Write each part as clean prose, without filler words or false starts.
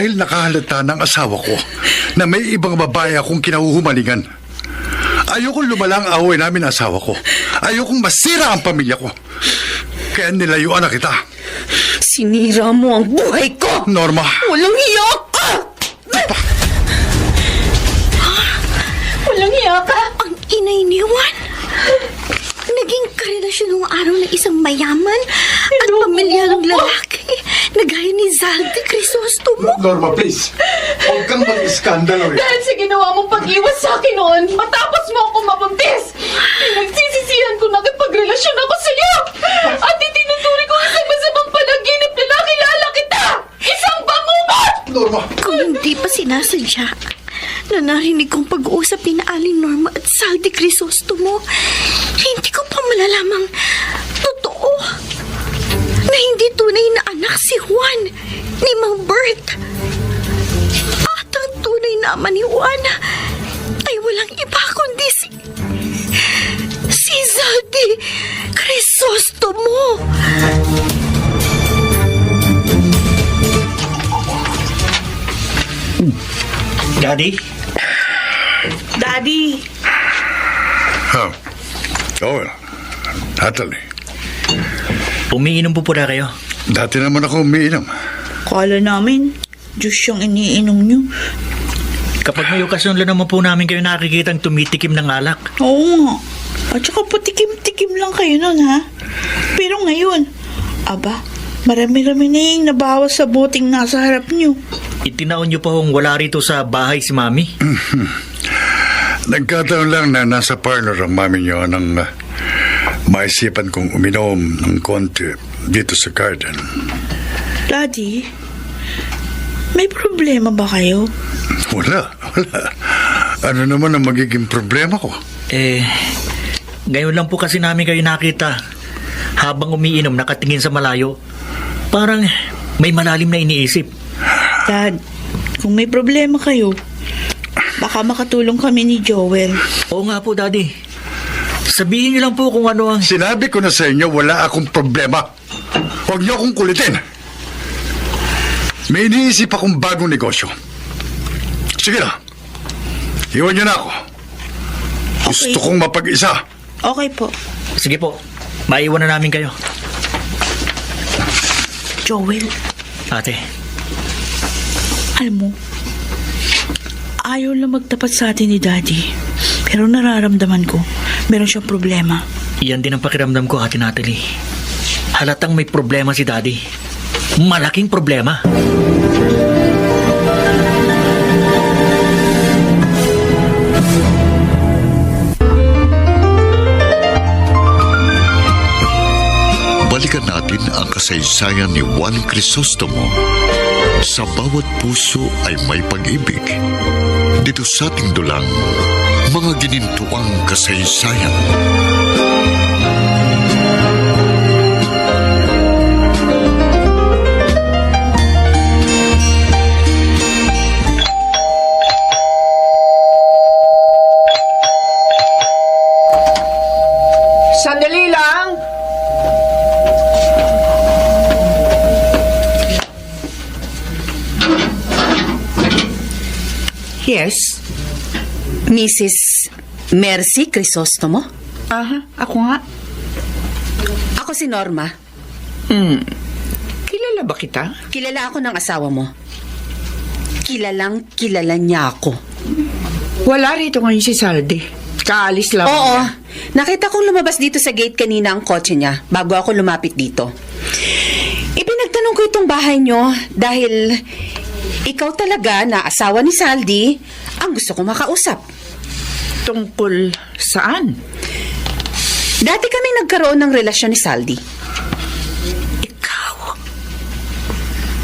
dahil nakahalata ng asawa ko na may ibang babae akong kinahuhumalingan. Ayokong lumala ang away namin ng asawa ko. Ayokong masira ang pamilya ko. Kaya nilayuan na kita. Sinira mo ang buhay ko! Norma! Walang hiya ka! Walang hiya ka? Ang inay ni Juan. Naging karelasyon ng araw ng isang mayaman at pamilyarong lalaki na gaya ni Zaldi Crisostomo. Norma, please. Huwag kang mag-iskandalo. Dahil sa ginawa mong pag-iwas sa akin noon, matapos mo ako mabuntis. Pinagsisisihan ko na kipagrelasyon ako sa iyo. At itinuturi ko isang masamang panaginip na nakilala kita. Isang bangungot! Norma! Kung hindi pa sinasadya na narinig kong pag-uusap ni Aling Norma at Zaldi Crisostomo, hindi ko pa malalamang totoo na hindi tunay na anak si Juan ni Mang Bert. At ang tunay na ama ni Juan ay walang iba kundi si Zaldi Crisostomo. Daddy? Daddy! Huh. Oh, Natalie. Umiinom po na kayo. Dati naman ako umiinom. Kala namin, Diyos yung iniinom nyo. Kapag may okasyon lang naman po namin kayo nakikitang tumitikim ng alak. Oo nga. At saka patikim-tikim lang kayo nun, ha? Pero ngayon, aba, marami-rami na yung nabawas sa boting nasa harap nyo. Itinaon niyo pa hong wala rito sa bahay si Mami. Nagkataon lang na nasa parlor ang mami niyo nang maisipan kong uminom ng konti dito sa garden. Daddy, may problema ba kayo? Wala. Ano naman ang magiging problema ko? Ngayon lang po kasi namin kayo nakita. Habang umiinom, nakatingin sa malayo. Parang may malalim na iniisip. Dad, kung may problema kayo, baka makatulong kami ni Joel. Oo nga po, Daddy. Sabihin niyo lang po kung ano ang... Sinabi ko na sa inyo, wala akong problema. Huwag niyo akong kulitin. May iniisip akong bagong negosyo. Sige na. Iwan niyo na ako. Gusto kong mapag-isa. Okay po. Sige po, maiwan na namin kayo. Joel, Ate, alam mo, ayaw lang magtapat sa atin ni Daddy. Pero nararamdaman ko, meron siyang problema. iyan din ang pakiramdam ko, Ate Natalie. Halatang may problema si Daddy. Malaking problema. Balikan natin ang kasaysayan ni Juan Crisostomo. Sa bawat puso ay may pag-ibig. Dito sa ating dulang, mga ginintuang kasaysayan. Sandali lang! Yes? Mrs. Mercy Crisostomo? Aha, ako nga. Ako si Norma. Kilala ba kita? Kilala ako ng asawa mo. Kilalang kilala niya ako. Wala rito ngayon si Saldi. Kaalis lang Oo. niya. Nakita kong lumabas dito sa gate kanina ang kotse niya bago ako lumapit dito. Ipinagtanong ko itong bahay niyo dahil ikaw talaga na asawa ni Saldi ang gusto kong makausap. Tungkol saan? Dati kaming nagkaroon ng relasyon ni Saldi.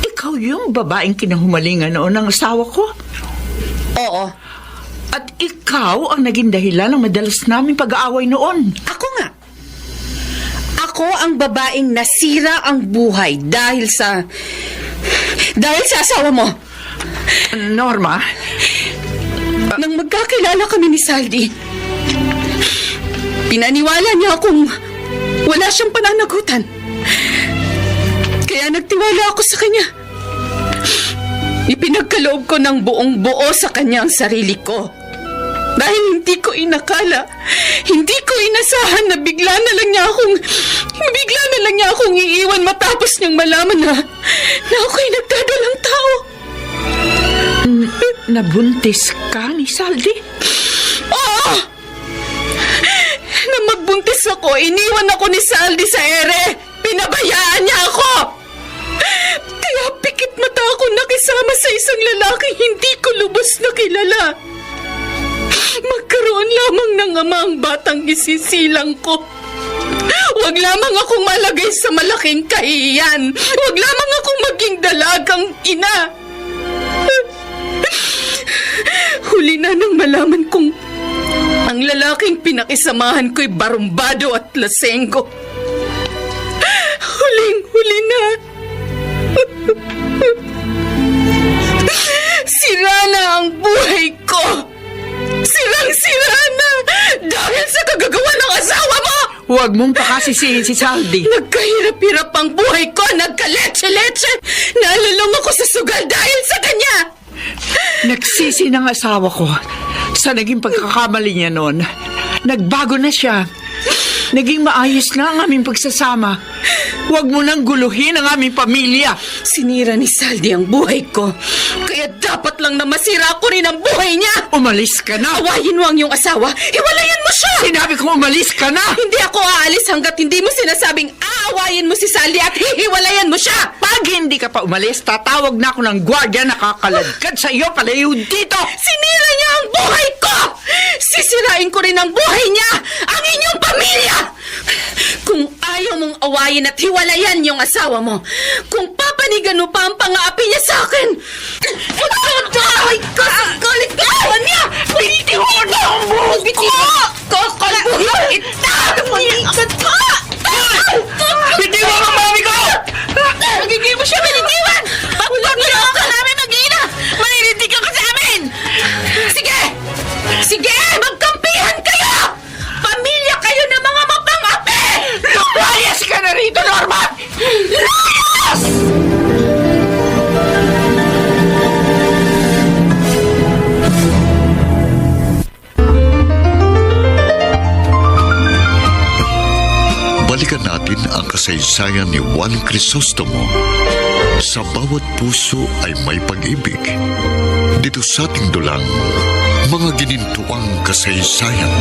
Ikaw yung babaeng kinahumalingan noon ng asawa ko? Oo. At ikaw ang naging dahilan ng madalas naming pag-aaway noon? Ako nga. Ako ang babaeng nasira ang buhay dahil sa asawa mo. Norma? Nang magkakilala kami ni Saldi, pinaniwala niya akong wala siyang pananagutan. Kaya nagtiwala ako sa kanya. Ipinagkaloob ko ng buong buo sa kanya ang sarili ko. Dahil hindi ko inakala, hindi ko inasahan na bigla na lang niya akong iiwan matapos niyang malaman na ako'y nagdadalang tao. Nabuntis ka ni Saldi? Oo! Nang magbuntis ako, iniwan ako ni Saldi sa ere. Pinabayaan niya ako. Kaya pikit mata ako nakisama sa isang lalaking hindi ko lubos na kilala. Magkaroon lamang ng ama ang batang isisilang ko. Huwag lamang akong malagay sa malaking kahiyan. Huwag lamang akong maging dalagang ina. Huli na nang malaman kong ang lalaking pinakisamahan ko'y barumbado at lasenggo. Huling-huli na. Sira na ang buhay ko. Sirang-sira na dahil sa kagagawa ng asawa mo. Huwag mong pakasisihin si Saldi. Nagkahirap-hirap ang buhay ko. Nagkaletse-letse. Nalulong ako sa sugal dahil sa kanya. Nagsisi ng asawa ko sa naging pagkakamali niya noon. Nagbago na siya. Naging maayos na ang aming pagsasama. Huwag mo nang guluhin ang aming pamilya. Sinira ni Saldi ang buhay ko. Kaya dapat lang na masira ko rin ang buhay niya. Umalis ka na. Awayin mo ang iyong asawa. Hiwalayan mo siya. Sinabi ko umalis ka na. Hindi ako aalis hanggat hindi mo sinasabing aawayin mo si Saldi at hihiwalayan mo siya. Pag hindi ka pa umalis, tatawag na ako ng gwardya na kakaladkad sa iyo palayo dito. Sinira niya ang buhay ko. Sisirain ko rin ang buhay niya. Ang inyong pamilya. Kung ayaw mong awayin at hiwalayan yung asawa mo, kung papanigan mo pa ang pang-aapi niya sa akin, ipagkakahay ka sa galit-gawan niya! Bitiwan mo ang buhok ko! Kakalbuhin kita! Panikat ka! Bitiwan mo, mami ko! Magiging mo siya binitiwan! Huwag niyo ka namin mag-ina! Maninindigan ka sa amin! Sige! Sige! Magkampihan kayo! Pamilya kayo ng mga mapang-api! Layas ka na rito, Norma! Layas! Balikan natin ang kasaysayan ni Juan Crisostomo. Sa bawat puso ay may pag-ibig. Dito sa ating dulang, mga ginintuang kasaysayan.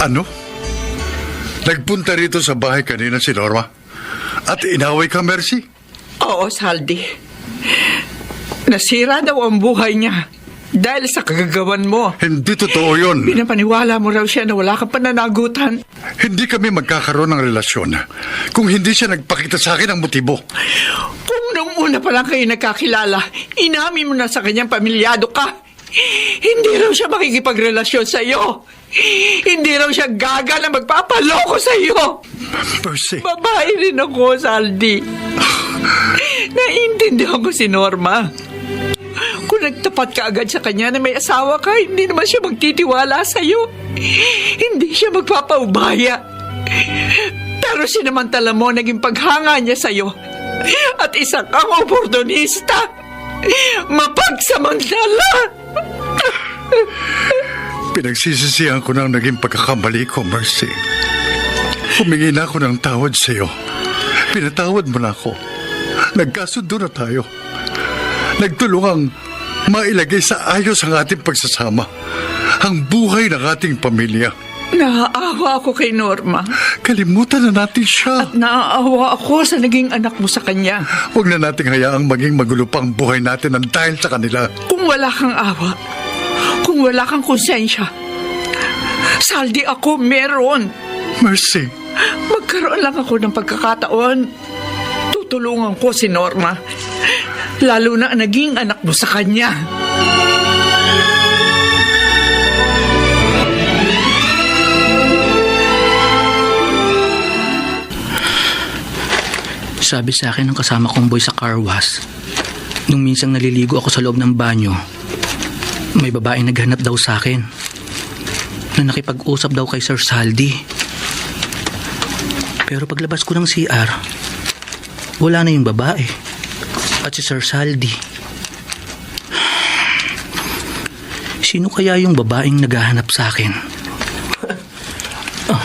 Ano? Nagpunta rito sa bahay kanina si Norma? At inaway ka, Mercy? Oo, Saldi. Nasira daw ang buhay niya dahil sa kagagawan mo. Hindi totoo yun. Pinapaniwala mo raw siya na wala kang pananagutan. Hindi kami magkakaroon ng relasyon kung hindi siya nagpakita sa akin ng motibo. Kung nung una pa lang kayo nagkakilala, inamin mo na sa kanyang pamilyado ka. Hindi raw siya makikipagrelasyon sa iyo. Hindi raw siya gaga na magpapaloko sa iyo. Percy. Babae rin ako, Saldi. Naiintindihan ko si Norma. Kung nagtapat ka agad sa kanya na may asawa ka, hindi naman siya magtitiwala sa iyo. Hindi siya magpapaubaya. Pero sinamantala mo naging paghanga niya sa iyo. At isa kang oportunista. Mapagsamantala. Pinagsisisihan ko ng naging pagkakamali ko, Mercy. Humingi na ako ng tawad sa iyo. Pinatawad mo na ako. Nagkasundo na tayo. Nagtulungang mailagay sa ayos ang ating pagsasama. Ang buhay ng ating pamilya. Naaawa ako kay Norma. Kalimutan na natin siya. At naaawa ako sa naging anak mo sa kanya. Huwag na nating hayaang maging magulo pang buhay natin ng dahil sa kanila. Kung wala kang awa, kung wala kang konsensya, Saldi ako meron. Mercy. Magkaroon lang ako ng pagkakataon. Tutulungan ko si Norma. Lalo na naging anak mo sa kanya. Sabi sa akin ng kasama kong boy sa car wash, nung minsang naliligo ako sa loob ng banyo, may babaeng naghanap daw sa akin. na nakipag-usap daw kay Sir Saldi. Pero paglabas ko ng CR, wala na yung babae at si Sir Saldi. Sino kaya yung babaeng naghahanap sa akin?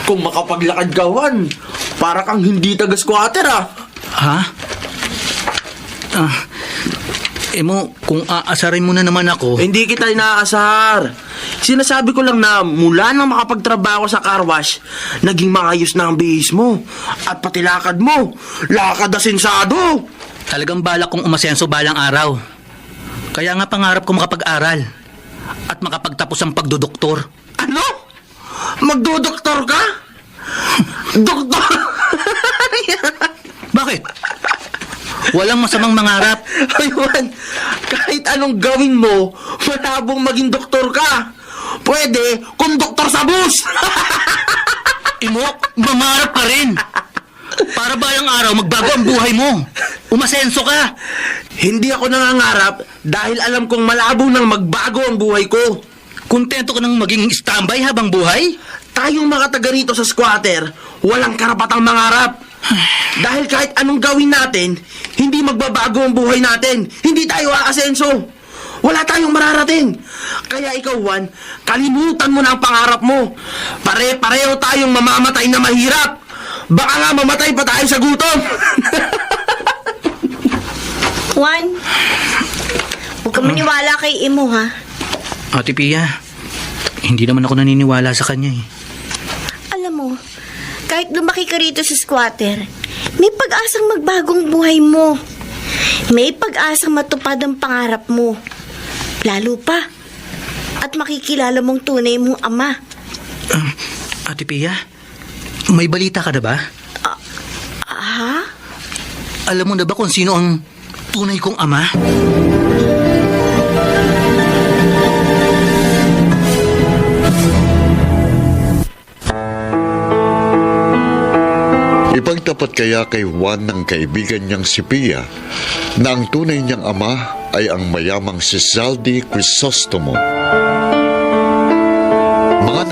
Kung makapaglakad ka, Juan, para kang hindi taga-squatter, ah. Ha? Mo, kung aasarin mo na naman ako... Hindi kita inaasar. Sinasabi ko lang na mula nang makapagtrabaho sa car wash, naging maayos na ang bihis mo. At pati lakad mo. Lakad na sensado. Talagang balak kong umasenso balang araw. Kaya nga pangarap ko makapag-aral at makapagtapos ang pagdodoktor. Ano? Magdodoktor ka? Doktor? Bakit? Walang masamang mangarap. Ay, Juan, kahit anong gawin mo, malabong maging doktor ka. Pwede kung doktor sa bus. Imo, mangarap ka rin. Para balang araw magbago ang buhay mo. Umasenso ka. Hindi ako nangangarap dahil alam kong malabo nang magbago ang buhay ko. Kontento ka nang maging standby habang buhay? Tayong mga taga rito sa squatter, walang karapatang mangarap. Dahil kahit anong gawin natin, hindi magbabago ang buhay natin. Hindi tayo aasenso. Wala tayong mararating. Kaya ikaw, Juan, kalimutan mo na ang pangarap mo. Pare-pareho tayong mamamatay na mahirap. Baka nga mamatay pa tayo sa gutom. Juan, huwag ka maniwala kay Imo, ha? Ate Pia, hindi naman ako naniniwala sa kanya eh. Alam mo, kahit lumaki ka rito sa squatter, may pag-asang magbagong buhay mo. May pag-asang matupad ang pangarap mo. Lalo pa. At makikilala mong tunay mong ama. Ate Pia, may balita ka na ba? Ha? Alam mo na ba kung sino ang tunay kong ama? Ipagtapat kaya kay Juan ng kaibigan niyang si Pia na ang tunay niyang ama ay ang mayamang si Zaldi Crisostomo. Mga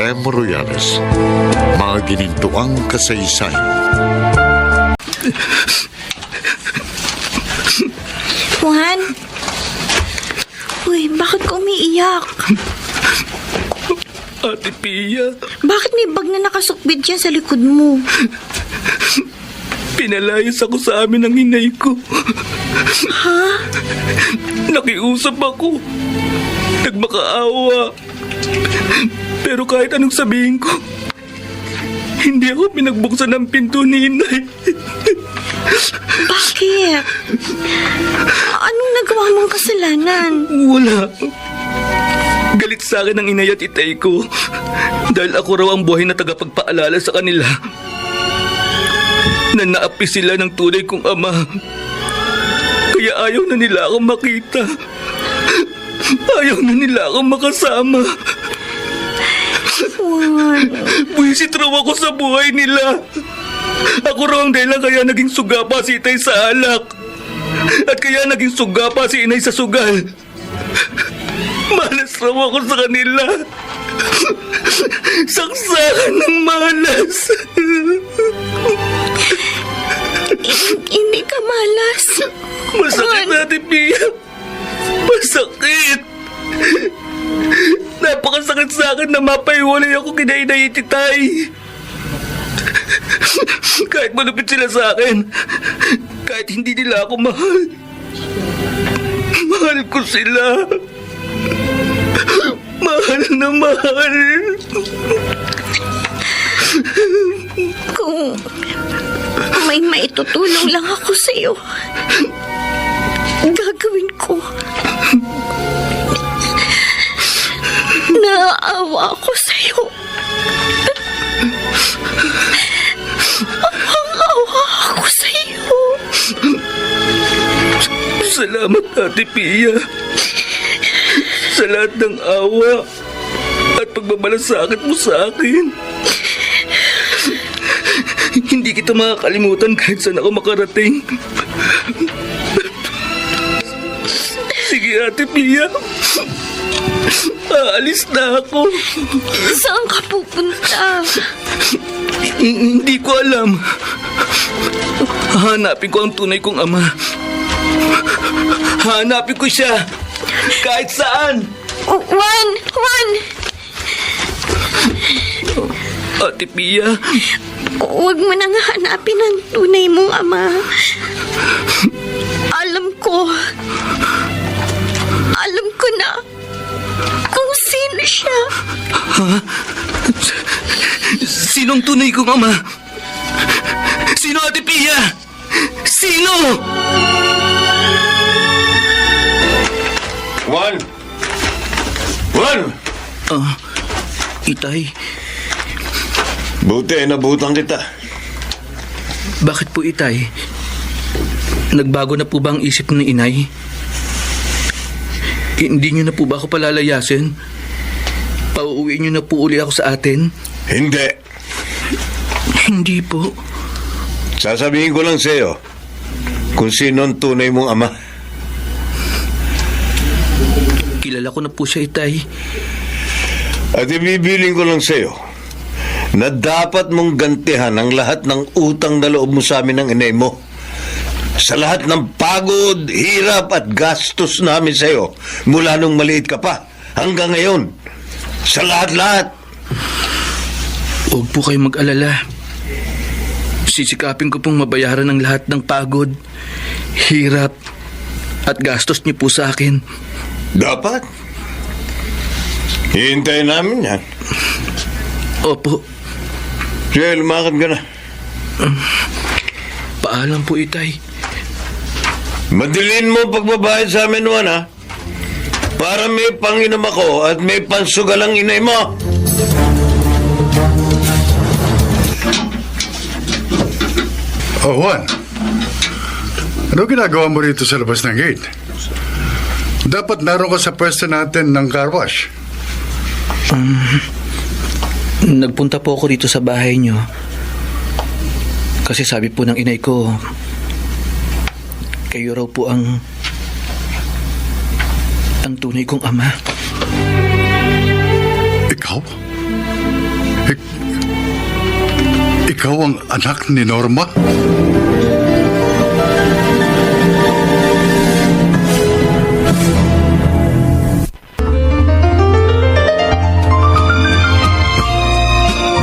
M. Royales, mga ginintuang kasaysayan. Juan? Uy, bakit ka umiiyak? Ate Pia, Bakit may bag na nakasukbit dyan sa likod mo? pinalayas ako sa amin ng inay ko. Ha? Nakiusap ako. Nagmakaawa. Pero kahit anong sabihin ko, hindi ako pinagbuksan ng pinto ni inay. Bakit? Anong nagawa mong kasalanan? Wala. Galit sa akin ang inay at itay ko dahil ako raw ang buhay na tagapagpaalala sa kanila. Na naapi sila ng tunay kong ama. Kaya ayaw na nila akong makita. Ayaw na nila akong makasama. Juan. Buwisit raw ako sa buhay nila. Ako raw ang dahilan kaya naging suga pa si itay sa alak. At kaya naging suga pa si inay sa sugal. Malas raw ako sa kanila. Saksakan ng malas. Hindi ka malas. Masakit natin, Pia. Masakit. Napakasakit sa akin na mapaiwalay ako kina inay at itay. Kahit malupit sila sa akin, kahit hindi nila ako mahal, mahal ko sila. Mahal na mahal. Kung may maitutulong lang ako sa'yo. Gagawin ko. Naaawa ako sa'yo. Awang-awa ako sa'yo. Salamat, Ate Pia. Sa lahat ng awa at pagmamalasakit mo sa akin. Hindi kita makakalimutan kahit saan ako makarating. Sige, Ate Pia. Aalis na ako. Saan ka pupunta? Hindi ko alam. Hanapin ko ang tunay kong ama. Hanapin ko siya. Kahit saan. Juan! Ate Pia. Huwag mo nang hanapin ang tunay mong ama. Alam ko na kung sino siya. Sinong tunay kong ama? Sino, Ate Pia? Sino? Juan! Itay, Buti, nabutan kita. bakit po Itay? Nagbago na po ba ang isip ng inay? Hindi niyo na po ba ako palalayasin? Pauuwi niyo na po uli ako sa atin? Hindi. Hindi po. Sasabihin ko lang sa'yo kung sino ang tunay mong ama. Kilala ko na po siya, Itay. At ibibiling ko lang sa'yo na dapat mong gantihan ang lahat ng utang na loob mo sa amin ng inay mo. Sa lahat ng pagod, hirap at gastos namin sa'yo mula nung maliit ka pa hanggang ngayon. Sa lahat-lahat. Huwag po kayong mag-alala. Sisikapin ko pong mabayaran ang lahat ng pagod, hirap at gastos niyo po sa akin. Dapat. Hihintayin namin yan. Opo. Sige, lumakad ka na. Paalam po, Itay. Madilin mo pagbabayad sa amin, Juan, ha? Para may panginom ako at may pansugal ang inay mo. Oh, Juan. Ano ginagawa mo rito sa labas ng gate? Dapat naroon ka sa pwesto natin ng car wash. Nagpunta po ako dito sa bahay niyo. Kasi sabi po ng inay ko, kayo raw po ang tunay kong ama. Ikaw? Ikaw ang anak ni Norma?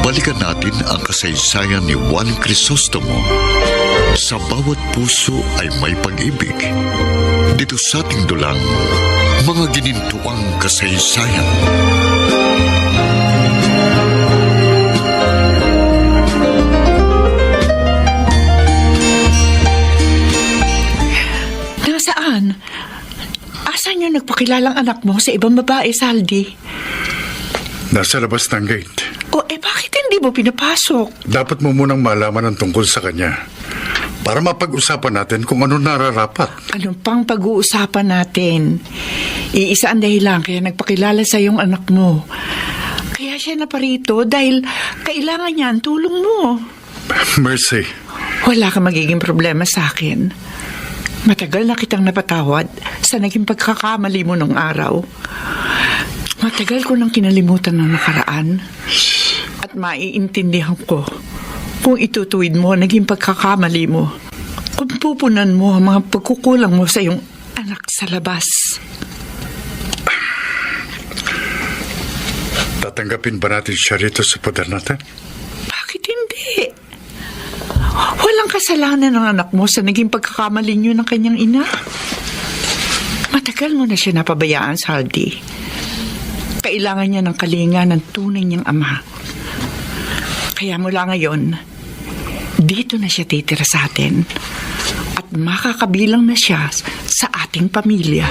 Balikan natin ang kasaysayan ni Juan Crisostomo. Sa bawat puso ay may pag-ibig. Dito sa ating dulang, mga ginintuang kasaysayan. Nasaan? Asan yung nagpakilalang anak mo sa ibang babae, Saldi? Nasa labas ng gate. Bakit hindi mo pinapasok? Dapat mo munang malaman ang tungkol sa kanya para mapag-usapan natin kung ano nararapat. Anong pang pag-uusapan natin? Iisa ang dahilan kaya nagpakilala sa iyong anak mo. Kaya siya na parito dahil kailangan niya ang tulong mo. Mercy. Wala kang magiging problema sa akin. Matagal na kitang napatawad sa naging pagkakamali mo nung araw. Matagal ko nang kinalimutan ng nakaraan. At maiintindihan ko kung itutuwid mo ang naging pagkakamali mo. Kung pupunan mo ang mga pagkukulang mo sa iyong anak sa labas. Tatanggapin ba natin siya rito sa poder natin? Bakit hindi? Walang kasalanan ng anak mo sa naging pagkakamali niyo ng kanyang ina. Matagal mo na siya napabayaan, Saldi. Kailangan niya ng kalinga ng tunay niyang ama. Kaya mula ngayon, dito na siya titira sa atin at makakabilang na siya sa ating pamilya.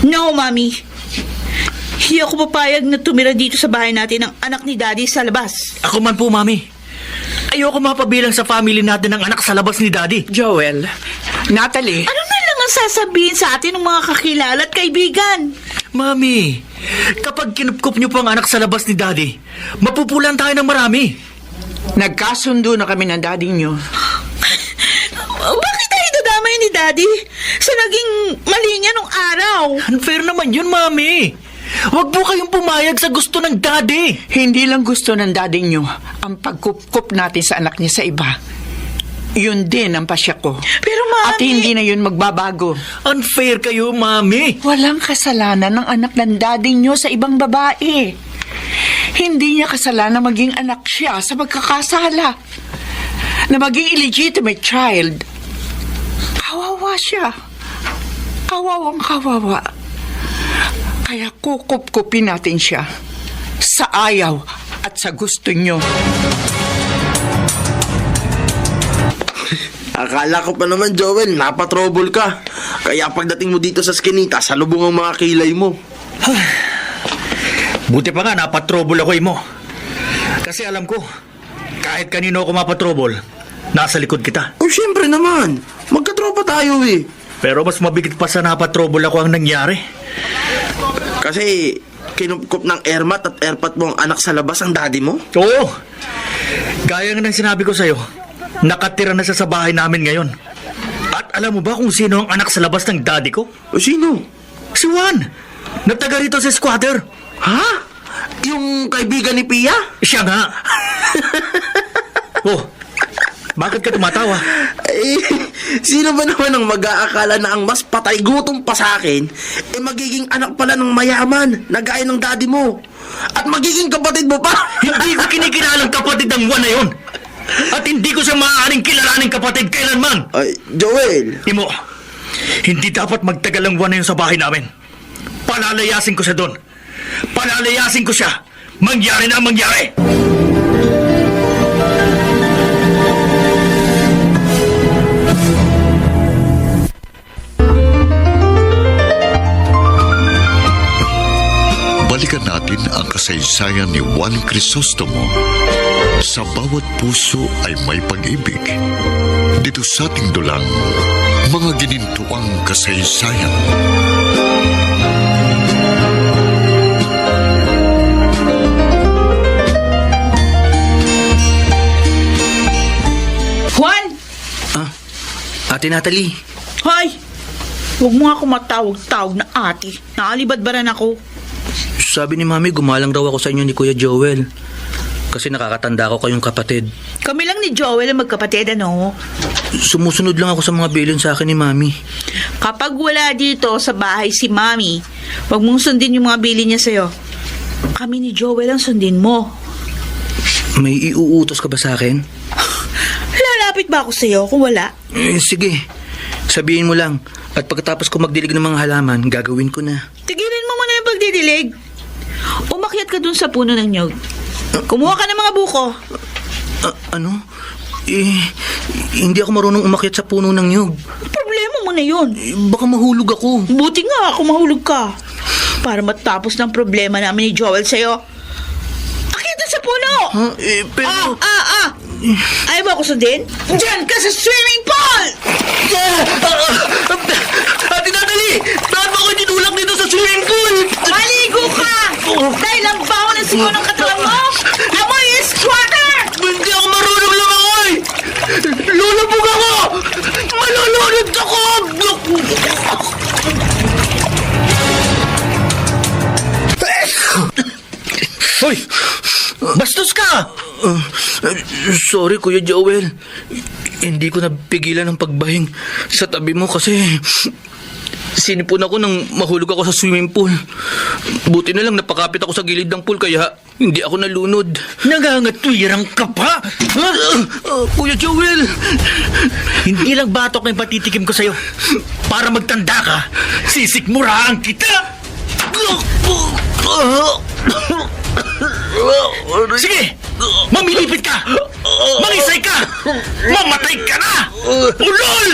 No, Mami. Hindi ako papayag na tumira dito sa bahay natin ang anak ni Daddy sa labas. Ako man po, Mami. Ayoko mapabilang sa family natin ng anak sa labas ni Daddy. Joel, Natalie, Ano na lang ang sasabihin sa atin ng mga kakilala at kaibigan? Mami, kapag kinupkup niyo po ang anak sa labas ni Daddy, mapupulan tayo ng marami. nagkasundo na kami ng daddy niyo. Bakit tayo dadamay ni Daddy sa naging mali niya nung araw? Unfair naman yun, Mami. Huwag po kayong pumayag sa gusto ng Daddy. Hindi lang gusto ng daddy niyo ang pagkup-kup natin sa anak niya sa iba. Yun din ang pasya ko. Pero, Mami... At hindi na yun magbabago. Unfair kayo, Mami. Walang kasalanan ng anak ng daddy niyo sa ibang babae. Hindi niya kasalanan maging anak siya sa pagkakasala. Na maging illegitimate child. Kawawa siya. Kawawang kawawa. Kaya kukup-kupin natin siya. Sa ayaw at sa gusto niyo. Akala ko pa naman, Joel, napatrouble ka. Kaya pagdating mo dito sa Skinita, salubong ang mga kilay mo. Buti pa nga, napatrobol ako mo. Kasi alam ko, kahit kanino ako mapatrobol, nasa likod kita. Oh, syempre naman. Magkatropa tayo eh. Pero mas mabigat pa sa napatrobol ako ang nangyari. Kasi kinupkup ng airmat at airpat mo ang anak sa labas ang daddy mo? Oo, gaya nga ng sinabi ko sa'yo, nakatira na siya sa bahay namin ngayon. At alam mo ba kung sino ang anak sa labas ng daddy ko? O sino? Si Juan, na taga rito sa squatter. Ha? Yung kaibigan ni Pia? Siya nga. Oh, bakit ka tumatawa? Eh, sino ba naman ang mag-aakala na ang mas patay gutom pa sa akin, eh magiging anak pala ng mayaman, na gaya ng daddy mo. At magiging kapatid mo pa. Hindi ko kinikilalang kapatid ng Juan na yun. At hindi ko siya maaaring kilalaning kapatid kailanman. Ay, Joel. Imo, hindi dapat magtagal ang Juan na yun sa bahay namin. Palalayasin ko siya doon. Palalayasin ko siya. Mangyari na ang mangyari. Balikan natin ang kasaysayan ni Juan Crisostomo. Sa bawat puso ay may pag-ibig. Dito sa ating dulang, mga ginintuang kasaysayan. Juan! Ate Natalie. Hoy! Huwag mo ako matawag-tawag na ate. Nakalibadbaran ako. Sabi ni Mami, gumalang daw ako sa inyo ni Kuya Joel. Kasi nakakatanda ko kayong kapatid. Kami lang ni Joel ang magkapatid, ano? Sumusunod lang ako sa mga bilin sa akin ni Mami. Kapag wala dito sa bahay si Mami, huwag mong sundin yung mga bilin niya sa'yo. Kami ni Joel ang sundin mo. May iuutos ka ba sa akin? Lalapit ba ako sa'yo kung wala? Sige, sabihin mo lang. At pagkatapos ko magdilig ng mga halaman, gagawin ko na. Tigilin mo muna yung pagdidilig. Umakyat ka dun sa puno ng nyog. Kumuha ka ng mga buko. Ano? Hindi ako marunong umakyat sa puno ng nyug. Problema mo na yun. Baka mahulog ako. Buti nga ako mahulog ka. Para matapos ng problema namin ni Joel sa'yo. Akyat dun sa puno! Pero... Ayaw mo ako sundin? Diyan ka sa swimming pool! Ate Natalie! Bakit mo ako tinulak dito sa swimming pool? Maligo ka! Dahil ang baho ng sigaw ng katawan mo! Amoy is squatter! Hindi ako marunong lumangoy! Lulubog ako! Malulunod ako! Hoy! Bastos ka! Sorry, Kuya Joel. Hindi ko napigilan ang pagbahing sa tabi mo kasi Sinipon ako nang mahulog ako sa swimming pool. Buti na lang napakapit ako sa gilid ng pool kaya hindi ako nalunod. Nangangatwirang ka pa? Ha? Kuya Joel! Hindi lang batok na yung patitikim ko sa'yo. Para magtanda ka, sisikmuraan kita! Sige! Mamilipit ka! Mangisay ka! Mamatay ka na! Ulol!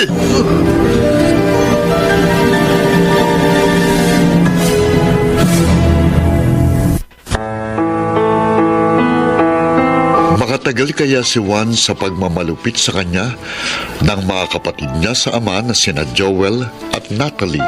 Makatagal kaya si Juan sa pagmamalupit sa kanya ng mga kapatid niya sa ama na sina Joel at Natalie.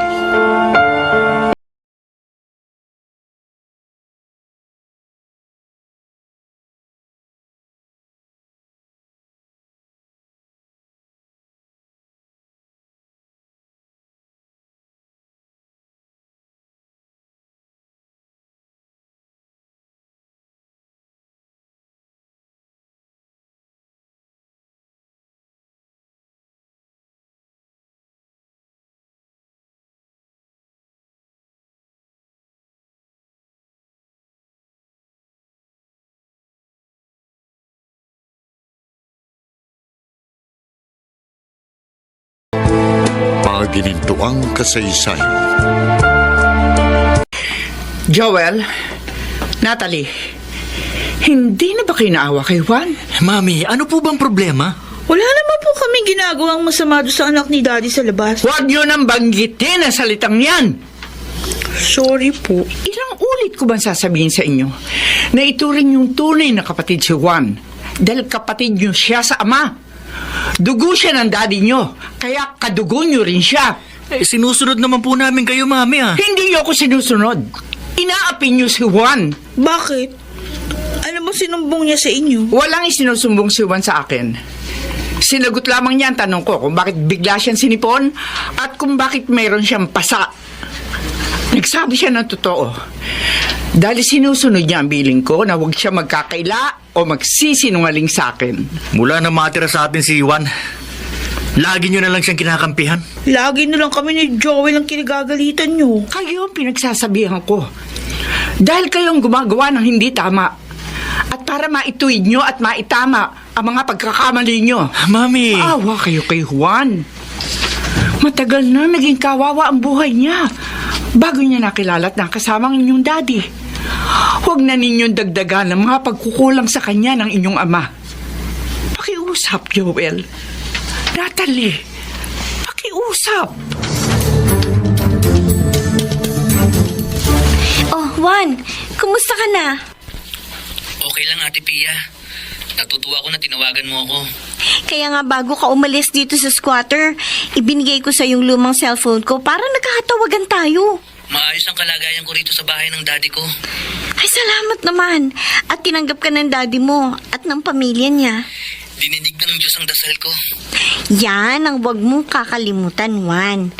Mga ginintuang kasaysayan. Joel, Natalie, hindi na ba kayo naawa kay Juan? Mami, ano po bang problema? Wala naman po kami ginagawang masama doon sa anak ni Daddy sa labas. Huwag niyo nang banggitin ang salitang yan! Sorry po. Ilang ulit ko bang sasabihin sa inyo na ituring yung tunay na kapatid si Juan dahil kapatid niyo siya sa ama. Dugo siya ng daddy niyo, kaya kadugo niyo rin siya. Sinusunod naman po namin kayo, Mami, ah. Hindi niyo ako sinusunod. Inaapi niyo si Juan. Bakit? Ano ba sinumbong niya sa inyo? Walang isinusumbong si Juan sa akin. Sinagot lamang niya ang tanong ko kung bakit bigla siyang sinipon at kung bakit mayroon siyang pasa. Nagsabi siya ng totoo. Dahil sinusunod niya ang biling ko na huwag siya magkakaila o magsisinungaling sa akin. Mula na matira sa atin si Juan, lagi nyo na lang siyang kinakampihan. Lagi na lang kami ni Joel ang kinagagalitan niyo. Kayo ang pinagsasabihan ko. Dahil kayo ang gumagawa ng hindi tama. At para maituwid nyo at maitama ang mga pagkakamali nyo. Mami! Maawa kayo kay Juan. Matagal na naging kawawa ang buhay niya bago niya nakilala at nakasama ang inyong daddy. Huwag na ninyong dagdagan ang mga pagkukulang sa kanya ng inyong ama. Pakiusap, Joel. Natalie, pakiusap. Oh, Juan, kumusta ka na? Okay lang, Ate Pia. Natutuwa ko na tinawagan mo ako. Kaya nga bago ka umalis dito sa squatter, ibinigay ko sa yung lumang cellphone ko para nagkakatawagan tayo. Maayos ang kalagayan ko rito sa bahay ng daddy ko. Ay, salamat naman. At tinanggap ka ng daddy mo at ng pamilya niya. Dinidig ng Diyos ang dasal ko. Yan ang wag mong kakalimutan, Juan.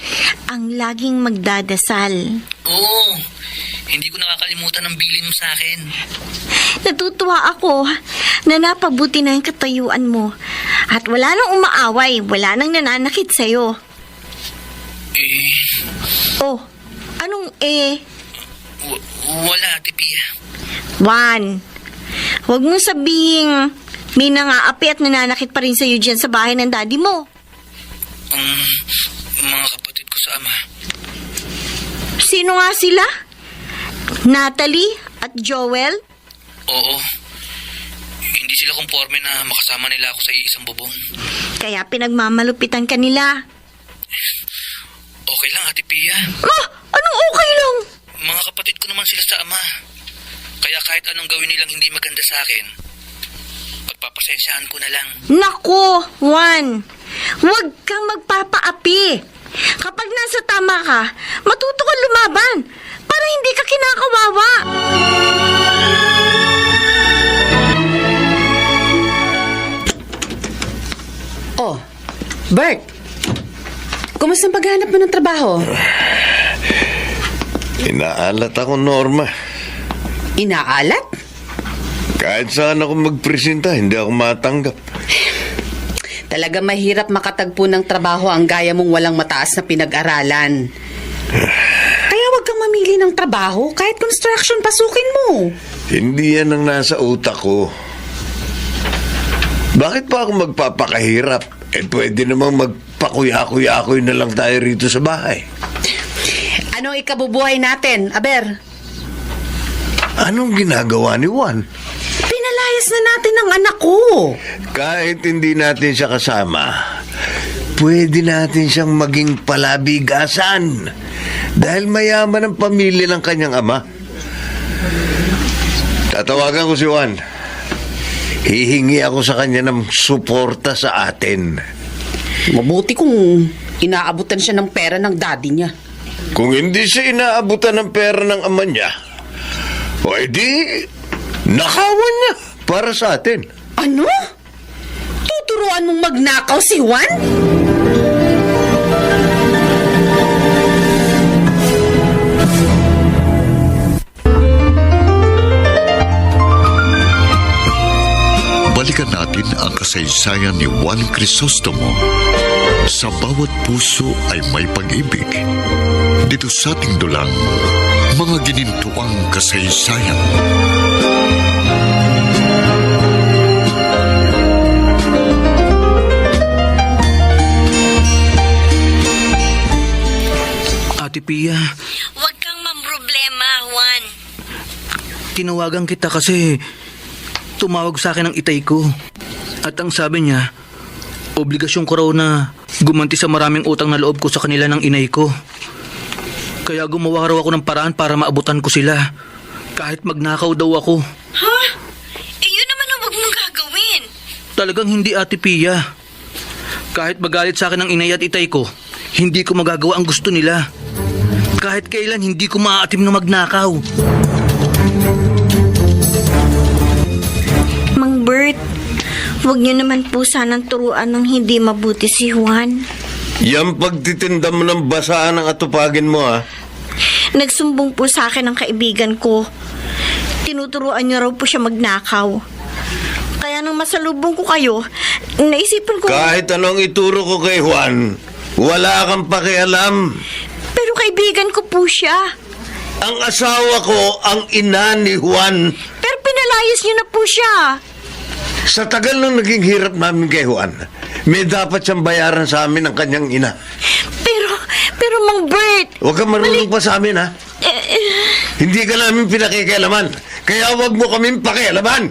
Ang laging magdadasal. Oo, hindi ko nakakalimutan ang bilin mo sa akin. Natutuwa ako na napabuti na yung katayuan mo. At wala nang umaaway, wala nang nananakit sa'yo. Oh, anong Wala, Ate Pia. Juan, huwag mong sabihing may nangaapi at nananakit pa rin sa'yo dyan sa bahay ng daddy mo. Mga kapatid ko sa ama. Sino nga sila? Natalie at Joel? Oo. Hindi sila komporme na makasama nila ako sa isang bubong. Kaya pinagmamalupitan ka nila. Okay lang, Ate Pia. Anong okay lang? Mga kapatid ko naman sila sa ama. Kaya kahit anong gawin nilang hindi maganda sa akin, pagpapasensyaan ko na lang. Naku, Juan. Huwag kang magpapaapi. Kapag nasa tama ka, matuto kang lumaban para hindi ka kinakawawa. Oh, Bert. Kumusta ang paghanap mo ng trabaho? Inaalat ako, Norma. Inaalat? Kahit saan ako magpresenta, hindi ako matanggap. Talaga mahirap makatagpo ng trabaho ang gaya mong walang mataas na pinag-aralan. Kaya huwag kang mamili ng trabaho kahit construction pasukin mo. Hindi yan ang nasa utak ko. Bakit pa ako magpapakahirap? Pwede namang magpakuya-kuya-kuy na lang tayo rito sa bahay. Anong ikabubuhay natin, Aber? Anong ginagawa ni Juan? Pinalayas na natin ang anak ko. Kahit hindi natin siya kasama, pwede natin siyang maging palabigasan dahil mayaman ang pamilya ng kanyang ama. Tatawagan ko si Juan. Hihingi ako sa kanya ng suporta sa atin. Mabuti kung inaabutan siya ng pera ng daddy niya. Kung hindi siya inaabutan ng pera ng ama niya, o edi, nakawan niya para sa atin. Ano? Tuturuan mong magnakaw si Juan? Balikan natin ang kasaysayan ni Juan Crisostomo. Sa bawat puso ay may pag-ibig. Dito sa ating dulang, mga ginintuang kasaysayan. Ate Pia, Huwag kang mamroblema, Juan. tinawagan kita kasi tumawag sa akin ang itay ko. At ang sabi niya, obligasyon ko raw na gumanti sa maraming utang na loob ko sa kanila ng inay ko. Kaya gumawa raw ako ng paraan para maabutan ko sila. Kahit magnakaw daw ako. Ha? Yun naman ang huwag mong gagawin. Talagang hindi, Ate Pia. Kahit magalit sa akin ang inay at itay ko, hindi ko magagawa ang gusto nila. Kahit kailan hindi ko maaatim na magnakaw. Mang Bert, huwag niyo naman po sanang turuan ng hindi mabuti si Juan. Yang pagtitinda mo ng basaan ang atupagin mo, ha? Nagsumbong po sa akin ang kaibigan ko. Tinuturuan niyo raw po siya magnakaw. Kaya nung masalubong ko kayo, naisipan ko... Kahit anong ituro ko kay Juan, wala kang pakialam. Pero kaibigan ko po siya. Ang asawa ko ang ina ni Juan. Pero pinalayas niyo na po siya. Sa tagal ng naging hirap namin kay Juan, may dapat siyang bayaran sa amin ng kanyang ina. Pero Mang Bert... Huwag kang marunong pa sa amin, ha? Hindi ka namin pinakikialaman. Kaya huwag mo kaming pakialaman.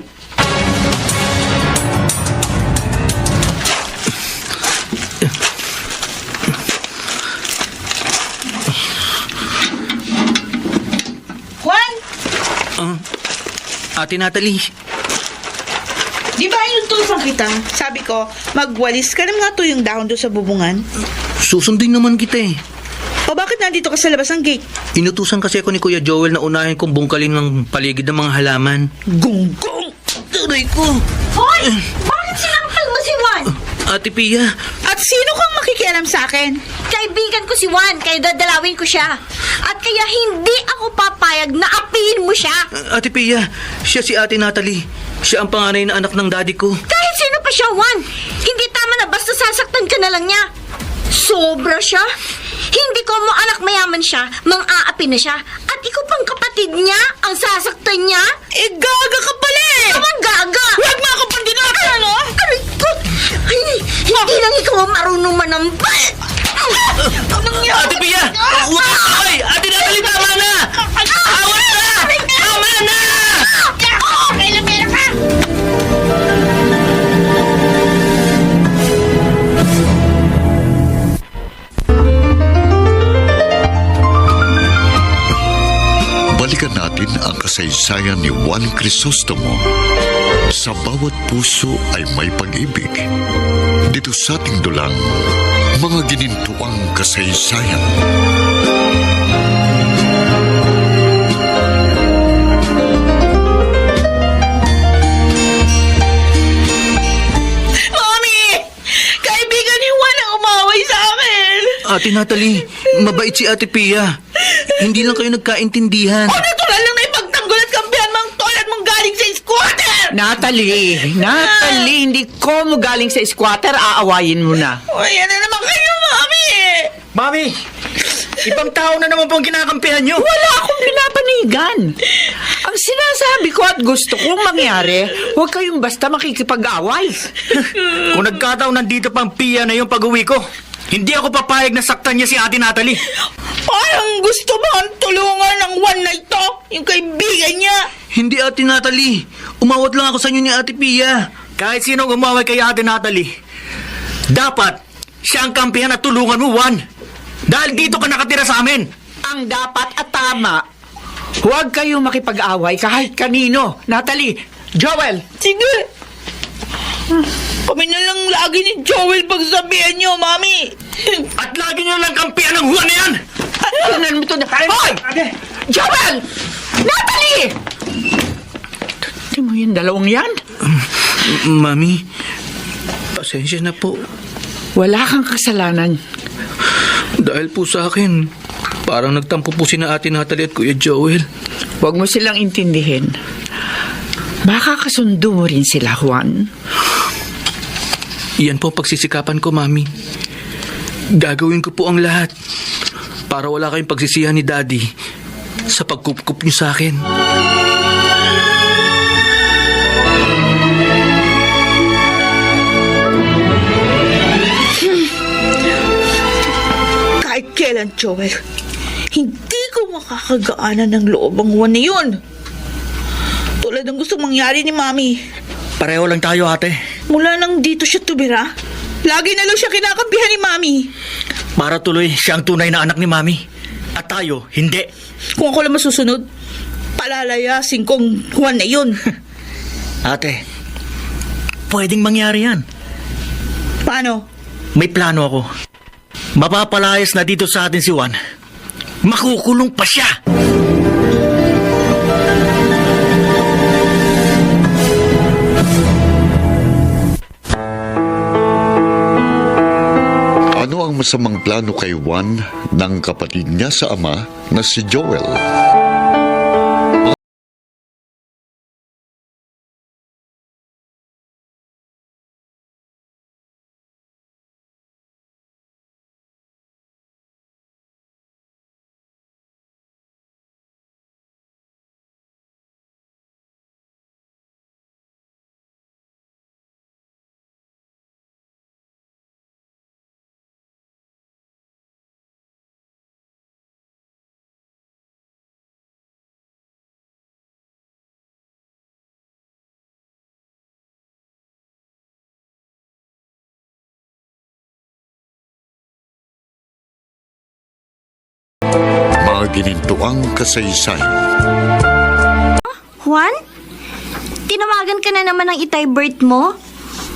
Juan! Ate Natalie, Di ba inutusan kita? Sabi ko, magwalis ka ng mga tuyong dahon doon sa bubungan. susundin naman kita eh. O bakit nandito ka sa labas ng gate? Inutusan kasi ako ni Kuya Joel na unahin kong bungkalin ng paligid ng mga halaman. Gunggong! Tuloy ko! Hoy! Bakit sinampal mo si Juan? Ate Pia, At sino kang makikialam sa akin? Kaibigan ko si Juan, kaya dadalawin ko siya. At kaya hindi ako papayag na apihin mo siya. Ate Pia, siya si Ate Natalie. Siya ang panganay na anak ng daddy ko. Kahit sino pa siya, Juan. Hindi tama na basta sasaktan ka na lang niya. Sobra siya. Hindi ko mo anak mayaman siya, mang-aapi na siya. At ikaw pang kapatid niya, ang sasaktan niya. Gaga ka pala eh! Tawang gaga! Huwag mo ako pandinapan, ano? Aray ko! Ay, hindi lang ikaw ang marunong manampal. Ate Pia! Ay! Ate Natalie, tama na! Awat na! Tama na! Kailan ka? Balikan natin ang kasaysayan ni Juan Crisostomo. Sa bawat puso ay may pag-ibig. Dito sa ating dulang, mga ginintuang kasaysayan. Mami! Kaibigan ni Juan ang umaway sa akin! Ate Natalie, mabait si Ate Pia. Hindi lang kayo nagkaintindihan. O natural lang na ipagtanggol at kampihan mong toilet mong galing sa squatter! Natalie, hindi ko mo galing sa squatter, aawayin mo na. O yan na naman kayo, Mami! Mami! Ibang tao na naman pong kinakampihan nyo. Wala akong pinapanigan. Ang sinasabi ko at gusto kong mangyari, huwag kayong basta makikipag-away. Kung nagkataon nandito pang Pia na yung pag-uwi ko, hindi ako papayag na saktan niya si Ate Natalie. Parang gusto mo ang tulungan ng Juan na ito, yung kaibigan niya. Hindi, Ate Natalie. Umawat lang ako sa inyo ni Ate Pia. Kahit sinong umaway kay Ate Natalie, dapat siya ang kampihan at tulungan mo, Juan. Dahil dito ka nakatira sa amin. Ang dapat at tama, huwag kayong makipag-away kahit kanino. Natalie, Joel, Sige. Kami na lang lagi ni Joel pagsabihan niyo, Mami. At lagi niyo lang kampihan ng Juan na yan. tingnan mo ito na. Hoy! Joel! Natalie! Tingnan mo yung dalawang yan? Mami, pasensya na po. Wala kang kasalanan. Dahil po sa akin, parang nagtampo po sina Ate Natalie at Kuya Joel. Huwag mo silang intindihin. Baka kasundo mo rin sila, Juan. Iyan po ang pagsisikapan ko, Mami. Gagawin ko po ang lahat para wala kayong pagsisihan ni Daddy sa pagkup-kup niyo sa akin. Kahit kailan, Joel, hindi ko makakagaanan ng loob ang Juan na yun. Tulad ng gusto mangyari ni Mami. Pareho lang tayo, ate. Mula nang dito siya tumira, lagi na lang siya kinakampihan ni Mami. Para tuloy siyang tunay na anak ni Mami. At tayo, hindi. Kung ako lang masusunod, palalayasin kong Juan na yun. Ate, pwedeng mangyari yan. Paano? May plano ako. Mapapalayas na dito sa atin si Juan. Makukulong pa siya. Ano ang masamang plano kay Juan ng kapatid niya sa ama na si Joel? Mga ginintuang kasaysayan. Juan? Tinawagan ka na naman ng itay birth mo?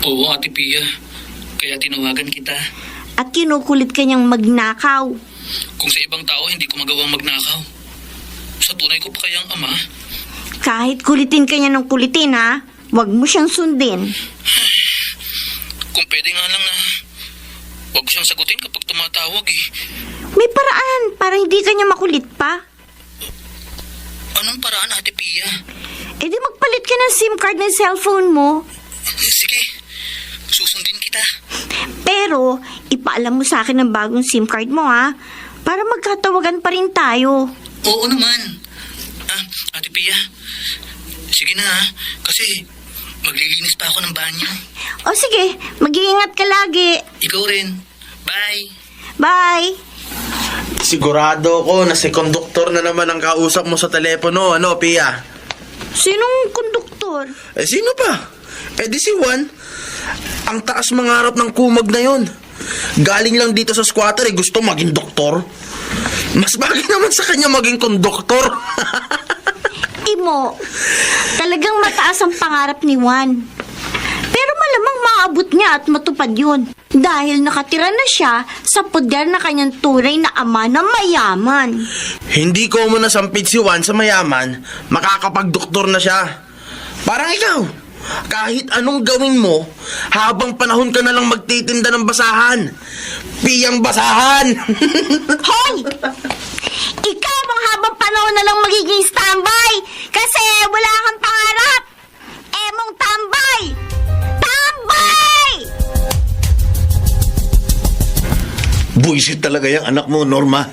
Oo, Ate Pia. Kaya tinawagan kita. At kinukulit ka niyang magnakaw. Kung sa ibang tao, hindi ko magawang magnakaw. Sa tunay ko pa kayang ama, Kahit kulitin ka niya ng kulitin, ha? Huwag mo siyang sundin. kung pwede nga lang na huwag ko siyang sagutin kapag tumatawag eh. May paraan para hindi ka niya makulit pa. Anong paraan, Ate Pia? E di magpalit ka ng SIM card ng cellphone mo. Sige, susundin kita. Pero, ipaalam mo sa akin ang bagong SIM card mo, ha? Para magkatawagan pa rin tayo. Oo naman. Ate Pia, sige na ha, kasi maglilinis pa ako ng banyo. O sige, mag-iingat ka lagi. Ikaw rin. Bye. Bye! Sigurado ko na si konduktor na naman ang kausap mo sa telepono, ano, Pia? Sinong konduktor? Eh, sino pa? Eh, di si Juan. Ang taas mangarap ng kumag na yon. Galing lang dito sa squatter, eh, gusto maging doktor. Mas bagay naman sa kanya maging konduktor. Imo, talagang mataas ang pangarap ni Juan. Pero malamang maabot niya at matupad yun. Dahil nakatira na siya sa poder na kanyang tunay na ama na mayaman. Hindi ko mo nasampid si Juan sa mayaman, makakapagdoktor na siya. Parang ikaw, kahit anong gawin mo, habang panahon ka na lang magtitinda ng basahan. Piyang basahan! Hoy! Ikaw ang habang panahon na lang magiging standby kasi wala kang pangarap. Emong tambay! Tambay! Buisit talaga yung anak mo, Norma.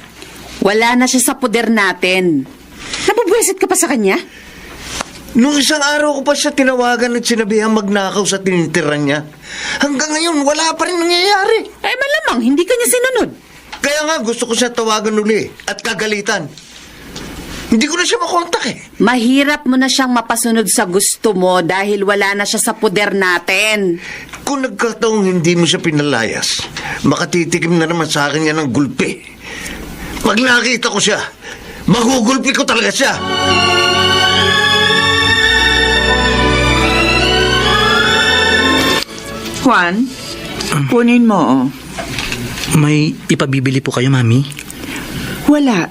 Wala na siya sa poder natin. Nabubwisit ka pa sa kanya? Nung isang araw ko pa siya tinawagan at sinabihang magnakaw sa tinitiran niya. Hanggang ngayon, wala pa rin nangyayari. Ay malamang, hindi ka niya sinunod. Kaya nga gusto ko siya tawagan uli at kagalitan. Hindi ko na siya makontak eh. Mahirap mo na siyang mapasunod sa gusto mo dahil wala na siya sa poder natin. Kung nagkataong hindi mo siya pinalayas, makatitikim na naman sa akin yan ng gulpi. Pag nakita ko siya, magugulpi ko talaga siya. Juan, kunin mo, oh. May ipabibili po kayo, Mami? Wala.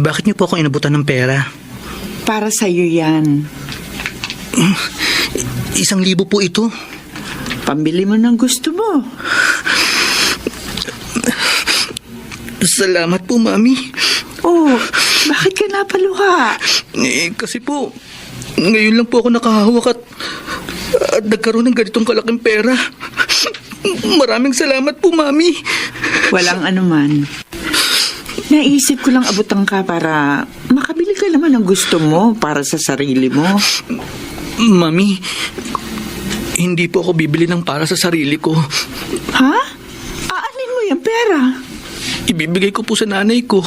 Bakit niyo po ako inabutan ng pera? Para sa'yo yan. 1,000 po ito. Pambili mo ng gusto mo. Salamat po, Mami. Oh, bakit ka napaluha? Kasi po, ngayon lang po ako nakahawak at nagkaroon ng ganitong kalaking pera. Maraming salamat po, Mami. Walang anuman. Naisip ko lang abutan ka para makabili ka naman ng gusto mo para sa sarili mo. Mami, hindi po ako bibili ng para sa sarili ko. Ha? Aanin mo yung pera? Ibibigay ko po sa nanay ko.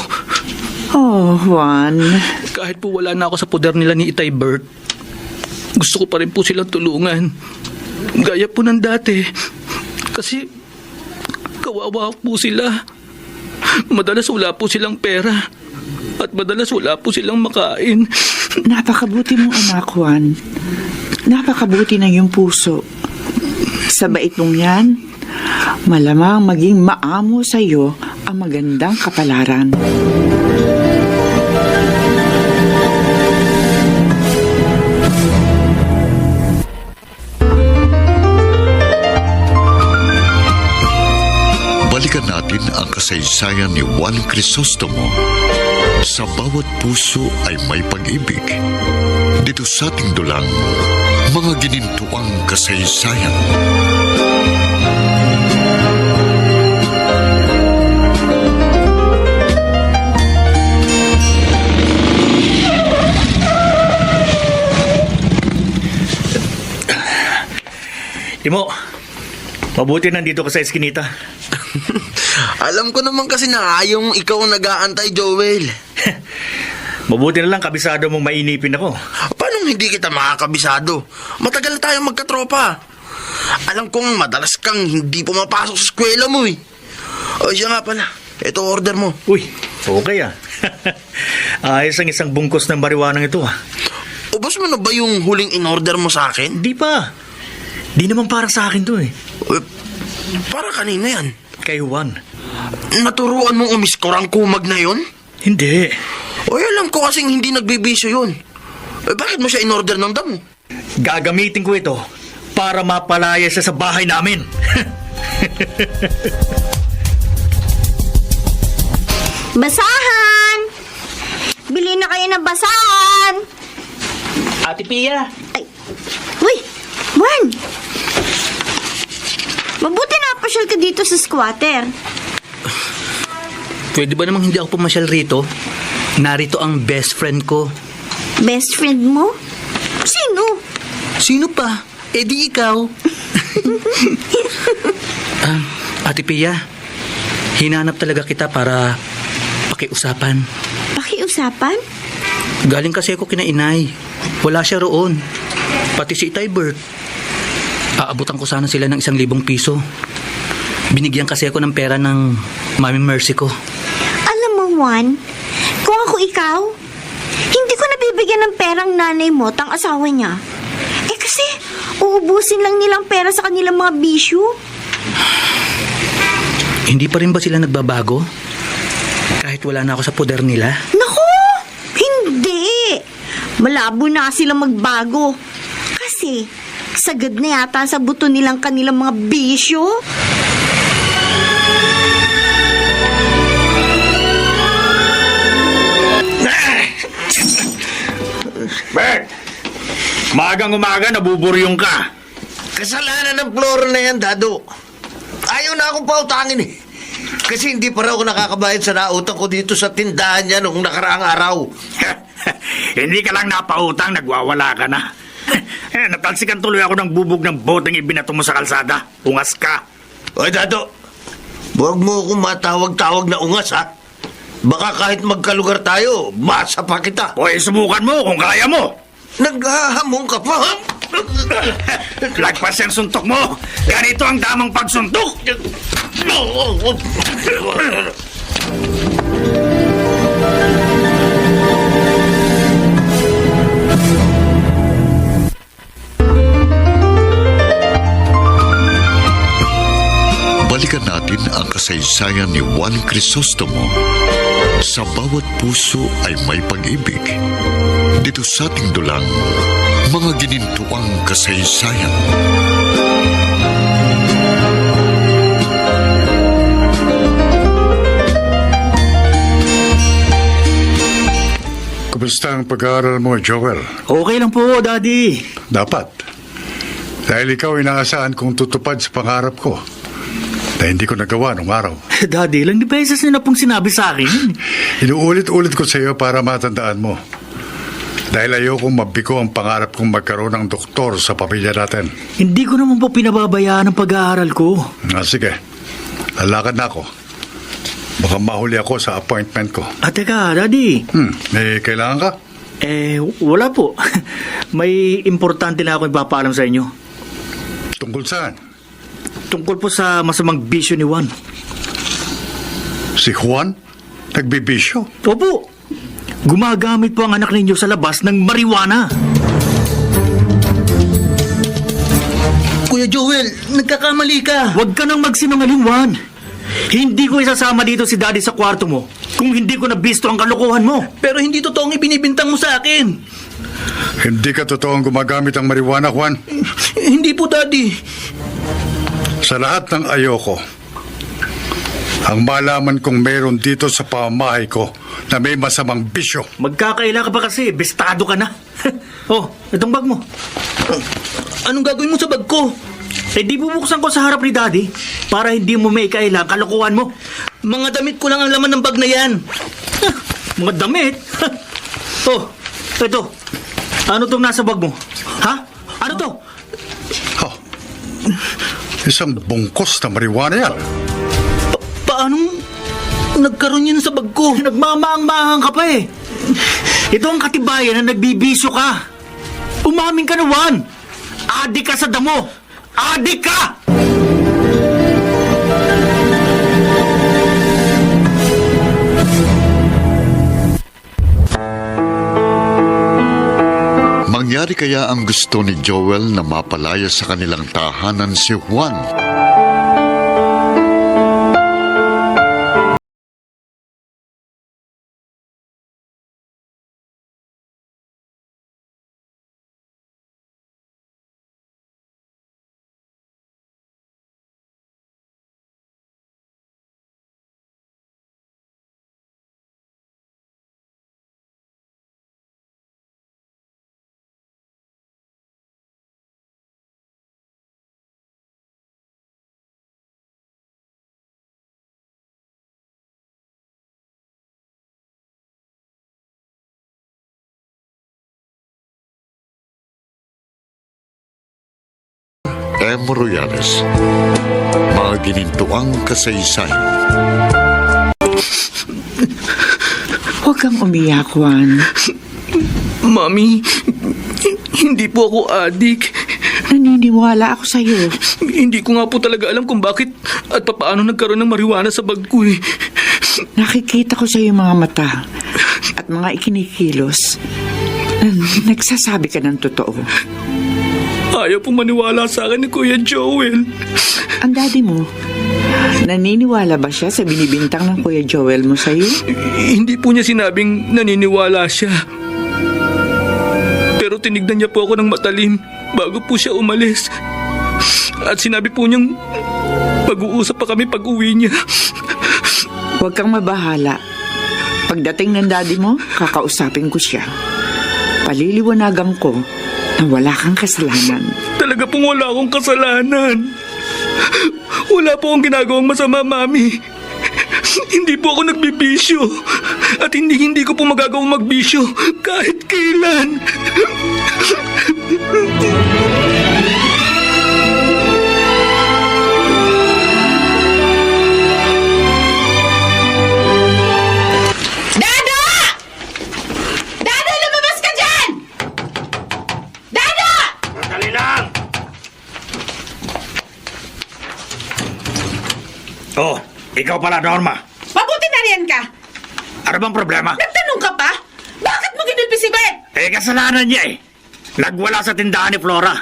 Oh, Juan. Kahit po wala na ako sa poder nila ni Itay Bert, gusto ko pa rin po silang tulungan. Gaya po ng dati. Kasi kawawa po sila. Madalas wala po silang pera. At madalas wala po silang makain. Napakabuti mong anak, Juan. Napakabuti ng iyong puso. Sa bait mong yan, malamang maging maamo sa iyo ang magandang kapalaran. Balikan natin ang kasaysayan ni Juan Crisostomo. Sa bawat puso ay may pag-ibig. Dito sa ating dulang, mga ginintuang kasaysayan. Timo, mabuti nandito ka sa eskinita. Alam ko naman kasi na yung ikaw ang nag-aantay, Joel. Mabuti na lang kabisado mong mainipin ako. Paano hindi kita makakabisado? Matagal na tayong magkatropa. Alam kong madalas kang hindi pumapasok sa eskwela mo eh. O siya nga pala, ito order mo. Uy, okay ah. Ayos ang isang bungkos ng marijuana ito ah. Ubos mo na ba yung huling in-order mo sa akin? Di pa. Di naman para sa akin to eh. Para kanina yan. Kay Juan. Naturuan mong umiskorang kumag na yon? Hindi. O alam ko kasing hindi nagbibisyo yun. Bakit mo siya in-order ng damo? Gagamitin ko ito para mapalaya siya sa bahay namin. Basahan! Bili na kayo ng basahan! Ate Pia! Ay, uy! Juan! Mabuti na pasyal ka dito sa squatter. Pwede ba namang hindi ako pumasyal rito? Narito ang best friend ko. Best friend mo? Sino? Sino pa? Eh di ikaw. Ate Pia, hinanap talaga kita para pakiusapan. Pakiusapan? Galing kasi ako kina inay. Wala siya roon. Pati si Itay Bert. Aabutan ko sana sila ng 1,000 piso. Binigyan kasi ako ng pera ng Mami Mercy ko. Alam mo, Juan, kung ako ikaw, hindi ko nabibigyan ng perang nanay mo tang asawa niya. Eh kasi, uubusin lang nilang pera sa kanilang mga bisyo. Hindi pa rin ba sila nagbabago? Kahit wala na ako sa poder nila? Naku! Hindi! Malabo na sila magbago. Kasi, sagad na yata sa buto nilang kanilang mga bisyo. Bert! Magang umaga, nabuburyong ka. Kasalanan ng floro na yan, Dado. Ayaw na akong pautangin eh. Kasi hindi pa raw ako nakakabayad sa nautang ko dito sa tindahan niya noong nakaraang araw. Hindi ka lang napautang, nagwawala ka na. Natalsikan tuloy ako ng bubog ng boteng ibinato mo sa kalsada. Ungas ka. Oy, Dato, huwag mo akong matawag-tawag na ungas, ha? Baka kahit magkalugar tayo, masa pa kita. O subukan mo kung kaya mo. Naghahamong ka pa, ha? Lagpas yung suntok mo. Ganito ang tamang pagsuntok. Balikan natin ang kasaysayan ni Juan Crisostomo. Sa bawat puso ay may pag-ibig. Dito sa ating dulang, mga ginintuang kasaysayan. Kumusta ang pag-aaral mo, Joel? Okay lang po, Daddy. Dapat. Dahil ikaw inaasahan kong tutupad sa pangarap ko na hindi ko nagawa nung araw. Daddy, ilang beses niyo na pong sinabi sa akin. Inuulit-ulit ko sa iyo para matandaan mo. Dahil ayokong mabigo ang pangarap kong magkaroon ng doktor sa pamilya natin. Hindi ko naman po pinababayaan ang pag-aaral ko. Sige, lalakad na ako. Baka mahuli ako sa appointment ko. Teka, Daddy. May kailangan ka? Wala po. May importante na ako ipapaalam sa inyo. Tungkol saan? Tungkol po sa masamang bisyo ni Juan. Si Juan? Nagbibisyo? Opo. Gumagamit po ang anak ninyo sa labas ng marijuana. Kuya Joel, nagkakamali ka. Huwag ka nang magsinungaling, Juan. Hindi ko isasama dito si Daddy sa kwarto mo kung hindi ko nabisto ang kalokohan mo. Pero hindi totoong ibinibintang mo sa akin. Hindi ka totoong gumagamit ng marijuana, Juan? Hindi po, Daddy. Sa lahat ng ayoko, ang malaman kong meron dito sa pamamahay ko na may masamang bisyo. Magkakaila ka pa kasi, bestado ka na. Itong bag mo. Anong gagawin mo sa bag ko? Di bubuksan ko sa harap ni Daddy para hindi mo may kaila ang kalokohan mo. Mga damit ko lang ang laman ng bag na yan. Mga damit? Ito. Ano tong nasa bag mo? Ha? Ano to? Isang bungkos na marijuana yan. Paanong nagkaroon yun sa bag ko? Nagmamaang-maang ka pa eh. Ito ang katibayan na nagbibisyo ka. Umamin ka na, Juan. Adik ka sa damo. Adik ka! Mangyari kaya ang gusto ni Joel na mapalaya sa kanilang tahanan si Juan? M. Royales, mga ginintuang kasaysayan. Huwag kang umiyak, Juan. Mami, hindi po ako adik. Naniniwala ako sa'yo. Hindi ko nga po talaga alam kung bakit at paano nagkaroon ng marijuana sa bag ko eh. Nakikita ko sa'yo mga mata at mga ikinikilos. Nagsasabi ka ng totoo. Ayaw pong maniwala sa akin ni Kuya Joel. Ang daddy mo, naniniwala ba siya sa binibintang ng Kuya Joel mo sa'yo? Hindi po niya sinabing naniniwala siya. Pero tinignan niya po ako ng matalim bago po siya umalis. At sinabi po niyang mag-uusap pa kami pag-uwi niya. Huwag kang mabahala. Pagdating ng daddy mo, kakausapin ko siya. Paliliwanagan ko na wala kang kasalanan. Talaga pong wala akong kasalanan. Wala po akong ginagawang masama, Mami. Hindi po ako nagbibisyo. At hindi ko po magagawang magbisyo kahit kailan. Dado! Dado, lumabas ka dyan! Dado! Dali lang! Oh, ikaw pala, Norma. Mabuti na riyan ka. Ano bang problema? Nagtanong ka pa? Bakit mo ginulpi si Beth? Kasalanan niya eh. Nagwala sa tindahan ni Flora.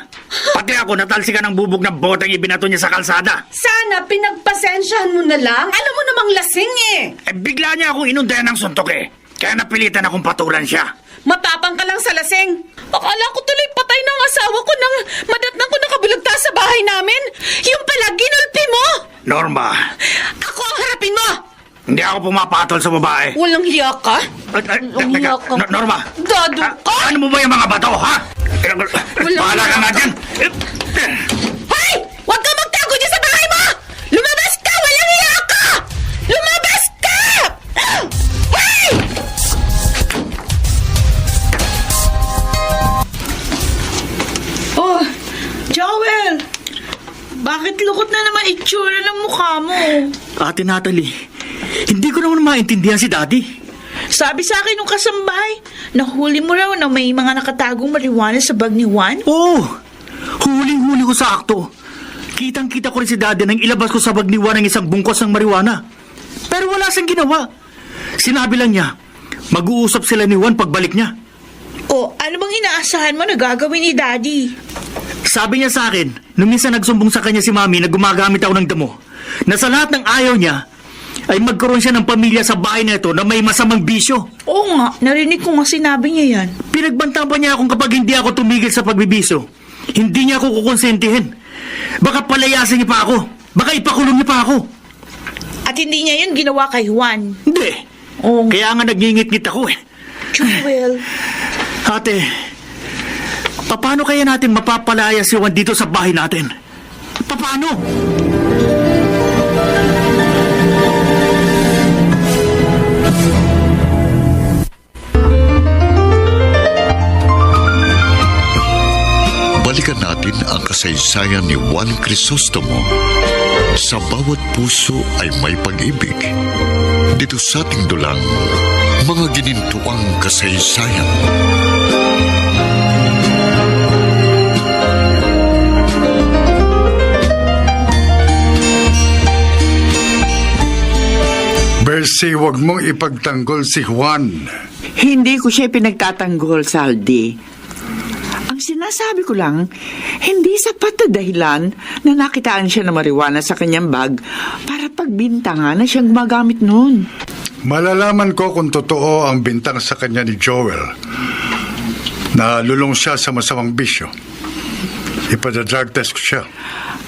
Pati ako natalsikan ng bubog ng boteng ibinato niya sa kalsada. Sana pinagpasensyahan mo na lang. Alam mo namang lasing eh. Bigla niya akong inundayan ng suntok eh. Kaya napilitan akong patulan siya. Matapang ka lang sa lasing. Akala ko tuloy patay ng asawa ko nang madatnang ko nakabulagta sa bahay namin. Yung pala, ginulpi mo. Norma, Ako ang harapin mo. hindi ako pumapatol sa babae. Walang hiya ka? Teka, Norma. Dado ka? Ano mo ba yung mga bato, ha? Bahala ka nga dyan. Hoy! Huwag ka magtago dyan sa bahay mo! Lumabas ka! Walang hiya ka! Lumabas ka! Hoy! Oh, Joel! Bakit lukot na naman itsura ng mukha mo? Ate Natalie, hindi ko naman maintindihan si Daddy. Sabi sa akin nung kasambahay, nahuli mo raw na may mga nakatagong marijuana sa bag ni Juan? Oo, huling-huli ko sa akto. Kitang-kita ko rin si Daddy nang ilabas ko sa bag ni Juan ang isang bungkos ng marijuana. Pero wala siyang ginawa. Sinabi lang niya, mag-uusap sila ni Juan pagbalik niya. O, ano bang inaasahan mo na gagawin ni Daddy? Sabi niya sa akin, nung minsan nagsumbong sa kanya si Mami na gumagamit ako ng damo, na sa lahat ng ayaw niya, ay magkaroon siya ng pamilya sa bahay na ito na may masamang bisyo. Oo nga, narinig ko nga sinabi niya yan. Pinagbantaan pa niya akong kapag hindi ako tumigil sa pagbibisyo, hindi niya ako kukonsentihin. Baka palayasin niya pa ako. Baka ipakulong niya pa ako. At hindi niya yun ginawa kay Juan. Hindi. Oo. Kaya nga nagingit-ngit ako eh. Joel. Ate, paano kaya natin mapapalaya si Juan dito sa bahay natin? Paano? Balikan natin ang kasaysayan ni Juan Crisostomo. Sa bawat puso ay may pag-ibig. Dito sa ating dulang, mga ginintuang kasaysayan. Bercy, huwag mong ipagtanggol si Juan. Hindi ko siya pinagtatanggol, Saldi. Ang sinasabi ko lang, hindi sapat na dahilan na nakitaan siya ng marijuana sa kanyang bag para pagbintangan na siyang gumagamit noon. Malalaman ko kung totoo ang bintang sa kanya ni Joel na lulong siya sa masamang bisyo. Ipada-drug test ko siya.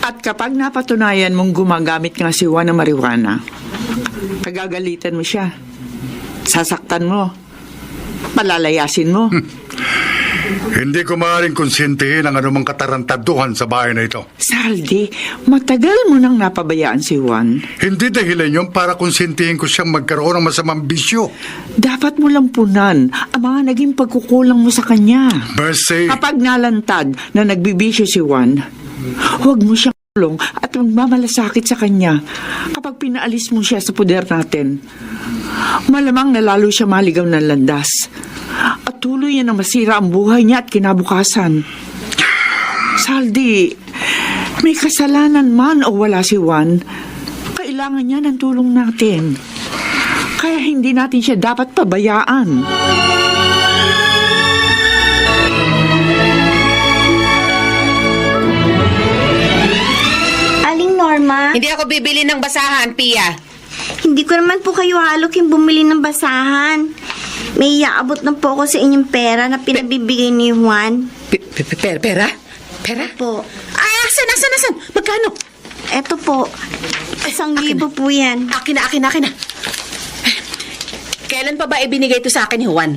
At kapag napatunayan mong gumagamit nga si Juan ng marijuana, kagagalitan mo siya, sasaktan mo, palalayasin mo. Hindi ko maaaring konsintihin ang anumang katarantaduhan sa bahay na ito. Saldi, matagal mo nang napabayaan si Juan. Hindi dahilan yun para konsintihin ko siyang magkaroon ng masamang bisyo. Dapat mo lampunan ang mga naging pagkukulang mo sa kanya. Bercy, Kapag nalantad na nagbibisyo si Juan, huwag mo siyang kulong at magmamalasakit sa kanya kapag pinaalis mo siya sa puder natin. Malamang na lalo siya maligaw ng landas at tuloy niya na masira ang buhay niya at kinabukasan. Saldi, may kasalanan man o wala si Juan, kailangan niya ng tulong natin. Kaya hindi natin siya dapat pabayaan. Aling Norma, Hindi ako bibili ng basahan, Pia. hindi ko naman po kayo halok yung bumili ng basahan. May iaabot na po ako sa inyong pera na pinabibigay ni Juan. Pera? Pera? Po. Ay, asan? Magkano? Eto po. 1,000 po yan. Akin na. Kailan pa ba ibinigay ito sa akin ni Juan?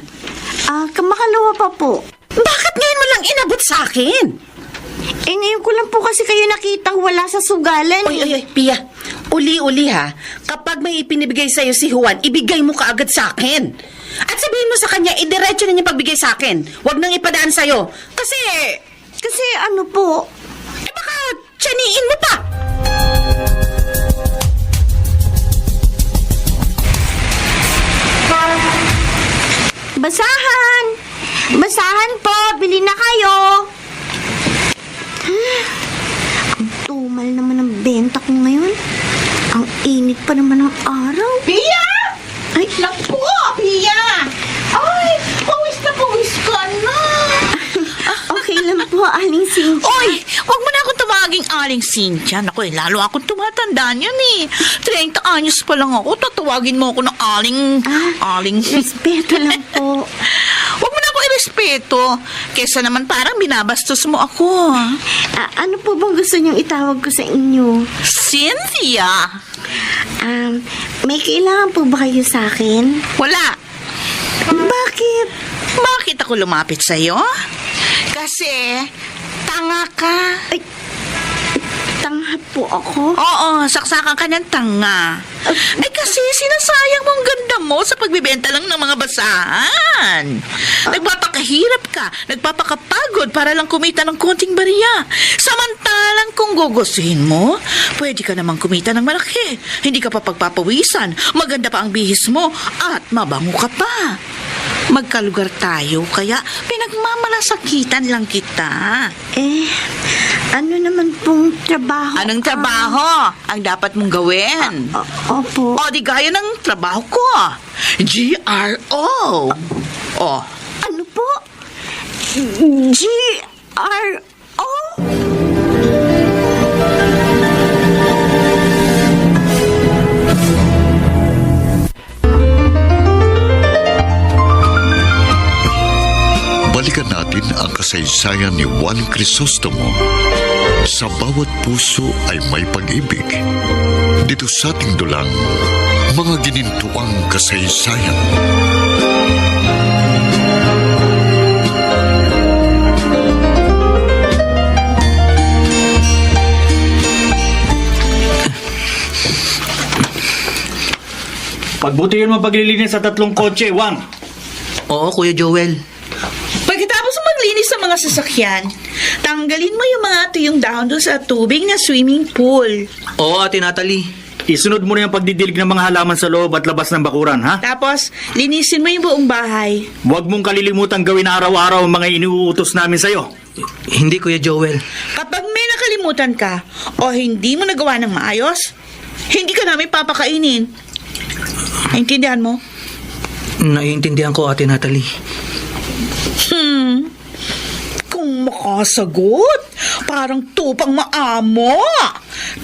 Kamakalawa pa po. Bakit ngayon mo lang inabot sa akin? Ngayon ko lang po kasi kayo nakitang wala sa sugalan. Oy, Pia. Uli-uli ha, kapag may ipinibigay sa'yo si Juan, ibigay mo kaagad sa akin. At sabihin mo sa kanya, idiretso na niya pagbigay sa akin. Huwag nang ipadaan sa'yo. Kasi ano po? baka tiyaniin mo pa. Basahan! Basahan po! Bili na kayo! Ang tumal naman ng benta ko ngayon. Ang init pa naman ng araw. Pia! Ay, Naku, Pia! Ay, pawis na pawis ka na! okay lang po, Aling Cynthia. Oy, wag mo na akong tumaging Aling Cynthia. Naku, lalo akong tumatanda niyan eh. 30 anyos pa lang ako, tatawagin mo ako ng Aling... Respeto lang po. Wag mo na ako irespeto. Kesa naman parang binabastos mo ako. Ano po bang gusto niyong itawag ko sa inyo? Cynthia! May kailangan po ba kayo sa akin? Wala. Bakit? Bakit ako lumapit sa'yo? Kasi, tanga ka. Ay, tanga po ako? Oo, saksakan ka ng tanga. Ay kasi sinasayang mo ang ganda mo sa pagbibenta lang ng mga basahan. Nagpapakahirap ka, nagpapakapagod para lang kumita ng konting bariya. Samantalang kung gugustuhin mo, pwede ka namang kumita ng malaki. Hindi ka pa pagpapawisan, maganda pa ang bihis mo, at mabango ka pa. Magkalugar tayo, kaya pinagmamalasakitan lang kita. Ano naman pong trabaho? Anong trabaho ang dapat mong gawin? Opo. O, di gaya ng trabaho ko. GRO. O, Ano po? GRO? Balikan natin ang kasaysayan ni Juan Crisostomo. Sa bawat puso ay may pag-ibig. Dito sa ating dulang, mga ginintuang kasaysayan. Pagbutihin mo paglilinis sa 3 kotse, Juan. Oo, Kuya Joel. pagkatapos mo maglinis sa mga sasakyan, tanggalin mo yung mga tuyong dahon doon sa tubig na swimming pool. Oo, Ate Natalie. Isunod mo na yung pagdidilig ng mga halaman sa loob at labas ng bakuran, ha? Tapos, linisin mo yung buong bahay. Huwag mong kalilimutan gawin araw-araw ang mga iniuutos namin sa'yo. Hindi, Kuya Joel. Kapag may nakalimutan ka o hindi mo nagawa ng maayos, hindi ka namin papakainin. Naintindihan mo? Naiintindihan ko, Ate Natalie. Kung makasagot, parang tupang maamo.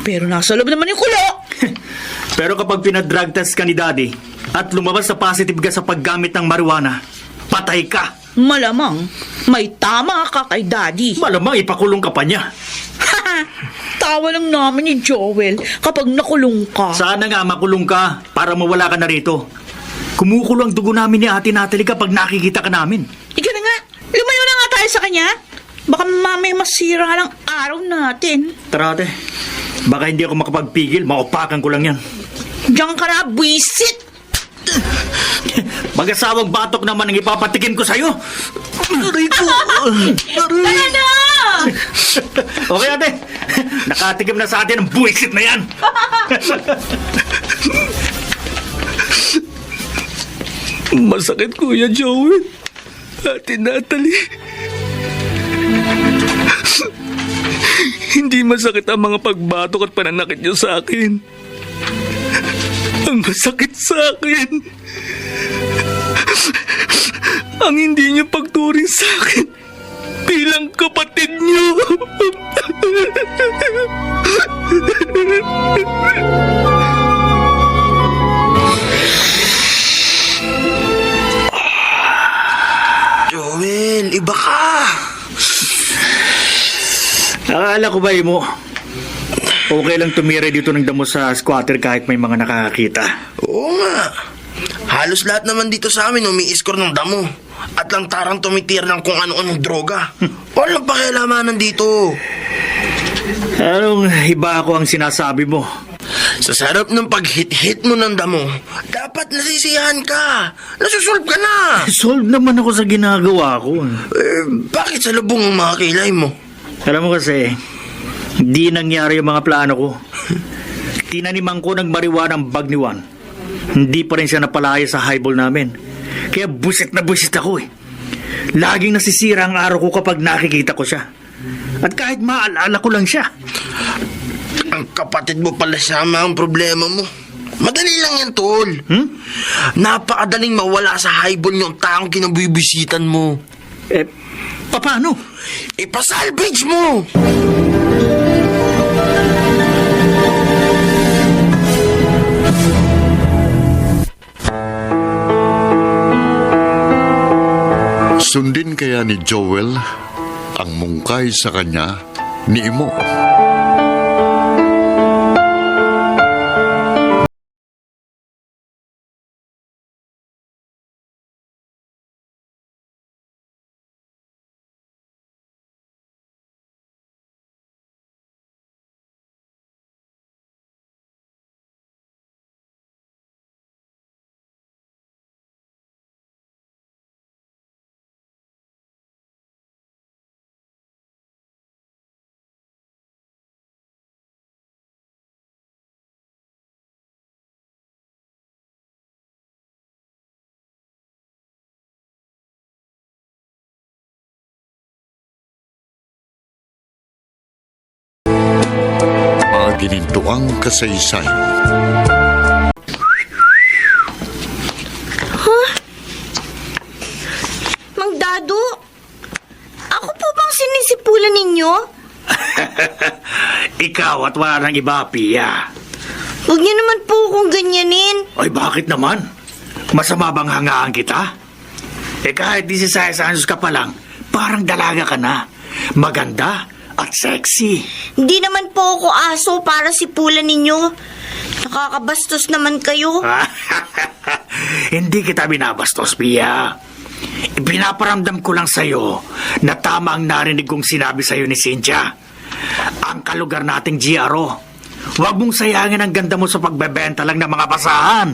Pero nasa loob naman yung kulo. Pero kapag pinadrug test ka ni Daddy at lumabas sa positive ka sa paggamit ng marijuana, patay ka. Malamang, may tama ka kay Daddy. Malamang ipakulong ka pa niya. Tawa lang namin ni Joel kapag nakulong ka. Sana nga makulong ka para mawala ka na rito. Kumukulo ang dugo namin ni Ate Natalie kapag nakikita ka namin. Ika na nga, lumayo na nga tayo sa kanya. Baka mamay masira lang araw natin. Tara, ate. Baka hindi ako makapagpigil, maupakan ko lang yan. Diyan ka na, buwisit! Mag-asawang batok naman ang ipapatikim ko sa'yo. Aray ko. Tara na! Okay, ate. Nakatikim na sa atin ang buwisit na yan. Masakit, Kuya Joel. Ate Natalie. Hindi masakit ang mga pagbatok at pananakit niyo sa akin. Ang masakit sa akin, ang hindi niyo pagturing sa akin bilang kapatid niyo. Joel, iba ka. Akala ko ba mo, okay lang tumira dito ng damo sa squatter kahit may mga nakakakita. Oo nga. Halos lahat naman dito sa amin umi-score ng damo. At lantarang tumitir ng kung ano-anong droga. Walang pakialamanan dito. Anong iba ako ang sinasabi mo? Sa sarap ng paghit-hit mo ng damo, dapat nasisiyahan ka. Nasusolve ka na. Solve naman ako sa ginagawa ko. Bakit sa lubong ang mga kilay mo? Alam mo kasi, di nangyari yung mga plano ko. Tinaniman ko ng marijuana ang bag ni Juan. Hindi pa rin siya napalaya sa highball namin. Kaya busit na busit ako eh. Laging nasisira ang araw ko kapag nakikita ko siya. At kahit maalala ko lang siya. Ang kapatid mo pala sama ang problema mo. Madali lang yan, tol. Napakadaling mawala sa highball yung taong kinabibisitan mo. Paano? Ipasalvage mo! Sundin kaya ni Joel ang mungkay sa kanya ni Imo? Mga ginintuang kasaysayan. Mang Dado, ako po bang sinisipulan ninyo? Ikaw at wala nang iba, Pia. Huwag niyo naman po akong ganyanin. Ay, bakit naman? Masama bang hangaan kita? Kahit 16 anos ka pa lang, parang dalaga ka na. Maganda at sexy. Hindi naman po ako aso para sipulan ninyo. Nakakabastos naman kayo. Hindi kita binabastos, Pia. Pinaparamdam ko lang sa'yo na tama ang narinig kong sinabi sa'yo ni Cynthia. Ang kalugar nating GRO. Huwag mong sayangin ang ganda mo sa pagbebenta lang ng mga basahan.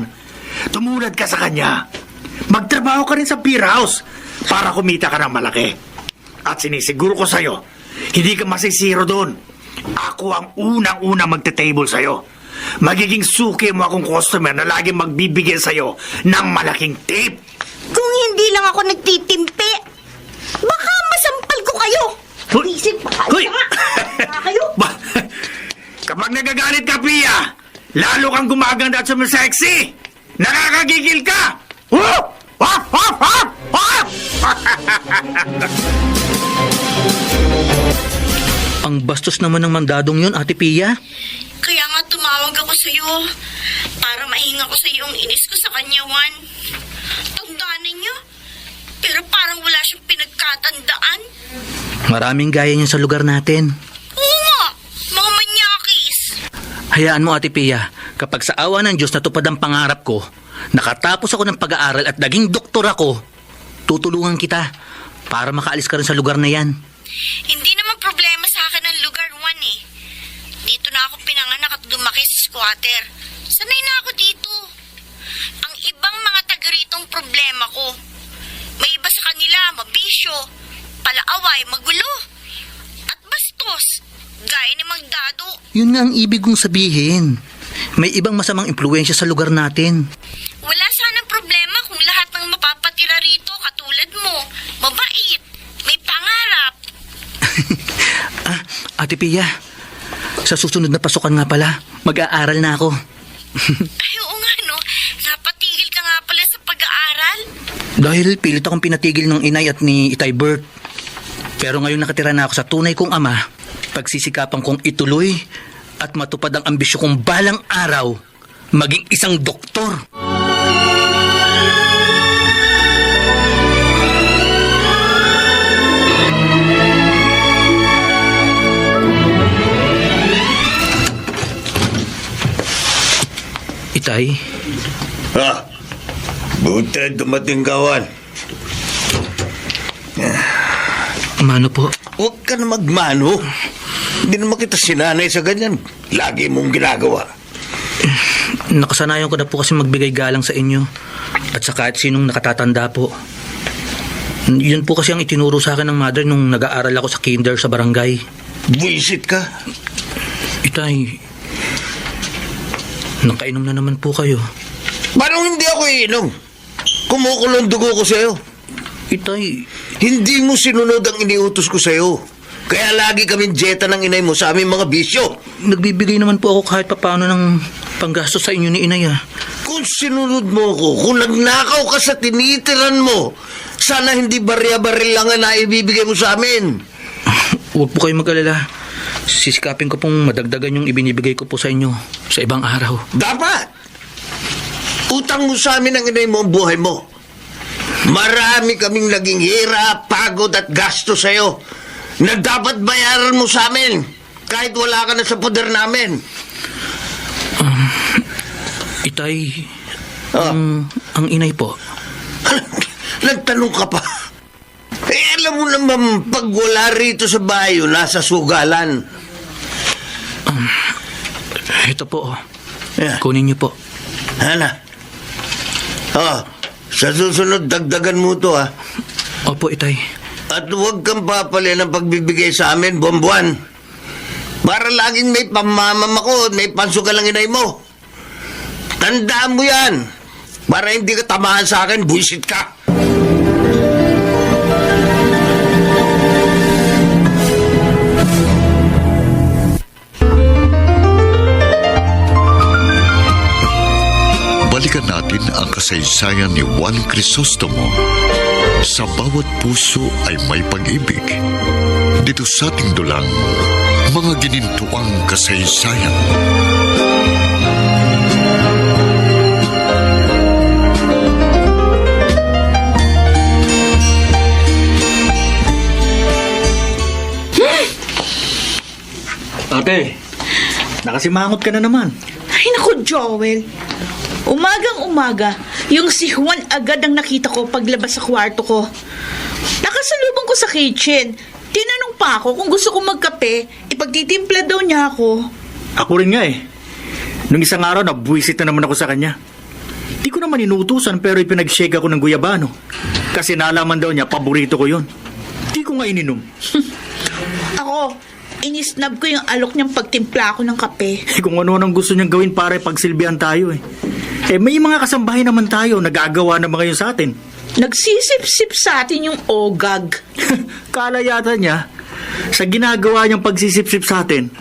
Tumulad ka sa kanya. Magtrabaho ka rin sa beer house para kumita ka ng malaki. At sinisiguro ko sa'yo, hindi ka masisiro doon. Ako ang unang-una magte-table sa'yo. Magiging suki mo akong customer na laging magbibigay sa'yo ng malaking tip. Kung hindi lang ako nagtitimpi, baka masampal ko kayo. Hoy! Isip pa Hoy! kayo. Kapag nagagalit ka, Pia, lalo kang gumaganda at sumisexy. Nakakagigil ka! Ang bastos naman ng mandadong yun, Ate Pia. Kaya nga tumawag ako sa'yo para mahinga ko sa iyong inis ko sa kanya, Juan. Tandaan ninyo, pero parang wala siyang pinagkatandaan. Maraming gaya niya sa lugar natin. Oo nga, mga manyakis. Hayaan mo, Ate Pia, kapag sa awa ng Diyos natupad ang pangarap ko, nakatapos ako ng pag-aaral at naging doktor ako, tutulungan kita para makaalis ka rin sa lugar na yan. Hindi naman problema sa akin ang lugar, Juan eh. Dito na ako pinanganak at lumaki sa squatter. Sanay na ako dito. Ang ibang mga taga ritong problema ko. May iba sa kanila, mabisyo, palaaway, magulo, at bastos, gaya ni Mang Dado. Yun nga ang ibig kong sabihin. May ibang masamang impluensya sa lugar natin. Wala sanang problema kung lahat ng mapapatira rito katulad mo, mabait, may pangarap. Ate Pia, sa susunod na pasukan nga pala, mag-aaral na ako. Ay, oo nga no, napatigil ka nga pala sa pag-aaral. Dahil pilit akong pinatigil ng inay at ni Itay Bert. Pero ngayon nakatira na ako sa tunay kong ama, pagsisikapan kong ituloy at matupad ang ambisyon kong balang araw, maging isang doktor. Itay, Buti dumating kawan. mano po? Huwag ka na magmano. Hindi naman kita sinanay sa ganyan. Lagi mong ginagawa. Nakasanayan ko na po kasi magbigay galang sa inyo. At sa kahit sinong nakatatanda po. Yun po kasi ang itinuro sa akin ng mother nung nag-aaral ako sa kinder sa barangay. Buisit ka. Itay, nakainom na naman po kayo. Paano hindi ako iinom? Kumukulong dugo ko sa'yo. Itay, Hindi mo sinunod ang iniutos ko sa'yo. Kaya lagi kaming jeta ng inay mo sa aming mga bisyo. nagbibigay naman po ako kahit papaano ng panggastos sa inyo ni inay ah. Kung sinunod mo ko, kung nagnakaw ka sa tinitiran mo, sana hindi barya-baril lang ang naibibigay mo sa amin. Huwag po kayo mag-alala. Sisikapin ko pong madagdagan yung ibinibigay ko po sa inyo sa ibang araw. Dapat! Utang mo sa amin ang inay mo ang buhay mo. Marami kaming naging hirap, pagod at gasto sa'yo na dapat bayaran mo sa amin kahit wala ka na sa poder namin. Itay, Ah. ang inay po. Nagtanong ka pa. Alam mo naman, pag wala rito sa bayo, nasa sugalan. Ito po. Yeah. Kunin niyo po. Hana? Sa susunod, dagdagan mo to, ha? Opo, itay. At huwag kang papali ng pagbibigay sa amin, buwan-buwan. Para laging may pamamamakot, may pansugal ang inay mo. Tandaan mo yan. Para hindi ka tamahan sa akin, buisit ka. Balikan natin ang kasaysayan ni Juan Crisostomo. Sa bawat puso ay may pag-ibig. Dito sa ating dulang, mga ginintuang kasaysayan. Ate, nakasimangot ka na naman. Ay, naku, Joel. Umagang-umaga, yung si Juan agad ang nakita ko paglabas sa kwarto ko. Nakasalubong ko sa kitchen. Tinanong pa ako kung gusto kong magkape, ipagtitimpla daw niya ako. Ako rin nga eh. Nung isang araw, nabuwisit na naman ako sa kanya. Di ko naman inutusan pero ipinag-shake ako ng guyabano. Kasi nalaman daw niya, paborito ko yun. Di ko nga ininom. Ako, inisnab ko yung alok niyang pagtimpla ako ng kape. Kung ano nang gusto niyang gawin para ipagsilbihan tayo eh. May mga kasambahay naman tayo, nagagawa naman ngayon sa atin. Nagsisip-sip sa atin yung ogag. Kala yata niya, sa ginagawa niyang pagsisip-sip sa atin,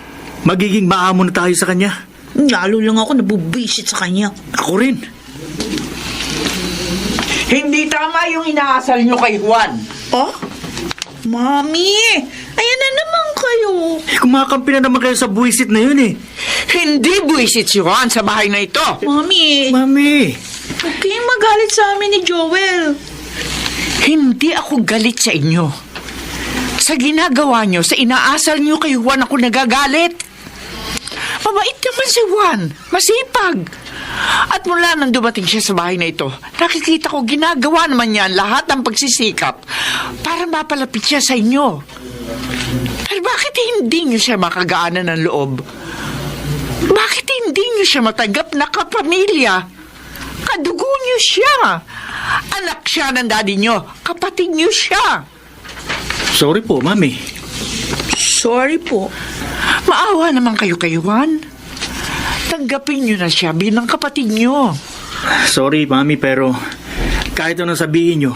magiging maamo na tayo sa kanya. Lalo lang ako nabubisit sa kanya. Ako rin. Hindi tama yung inaasal nyo kay Juan. Oh? Mami, ayan na naman kayo. Kumakampi na naman kayo sa buwisit na yun eh. Hindi buwisit si Juan sa bahay na ito. Mami, Mami, huwag kayong magalit sa amin ni Joel. Hindi ako galit sa inyo. Sa ginagawa nyo, sa inaasal nyo kay Juan ako nagagalit. Mabait naman si Juan. Masipag. At mula nang dumating siya sa bahay na ito, nakikita ko ginagawa naman niya lahat ng pagsisikap para mapalapit siya sa inyo. Pero bakit hindi niyo siya makagaanan ng loob? Bakit hindi niyo siya matanggap na kapamilya? Kadugo niyo siya. Anak siya ng daddy niyo. Kapatid niyo siya. sorry po, Mami. Sorry po. Maawa naman kayo kay Juan. Tanggapin niyo na siya bilang kapatid niyo. Sorry, Mami, pero kahit anong sabihin nyo,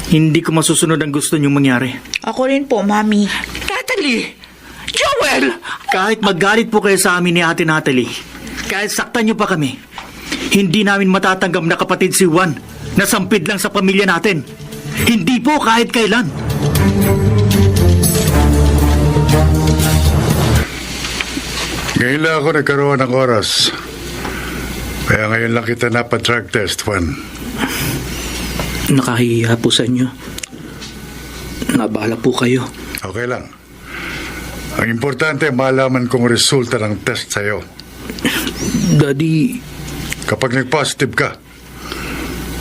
hindi ko masusunod ang gusto nyong mangyari. Ako rin po, Mami. Natalie! Joel! Kahit magalit po kayo sa amin ni Ate Natalie, kahit saktan nyo pa kami, hindi namin matatanggap na kapatid si Juan na sampid lang sa pamilya natin. Hindi po kahit kailan. Ngayon lang ako nagkaroon ng oras. Kaya ngayon lang kita napa-drug test, Juan. Nakahiya po sa inyo. Nabala po kayo. Okay lang. Ang importante, malaman kong resulta ng test sa'yo. Daddy, Kapag nag-positive ka,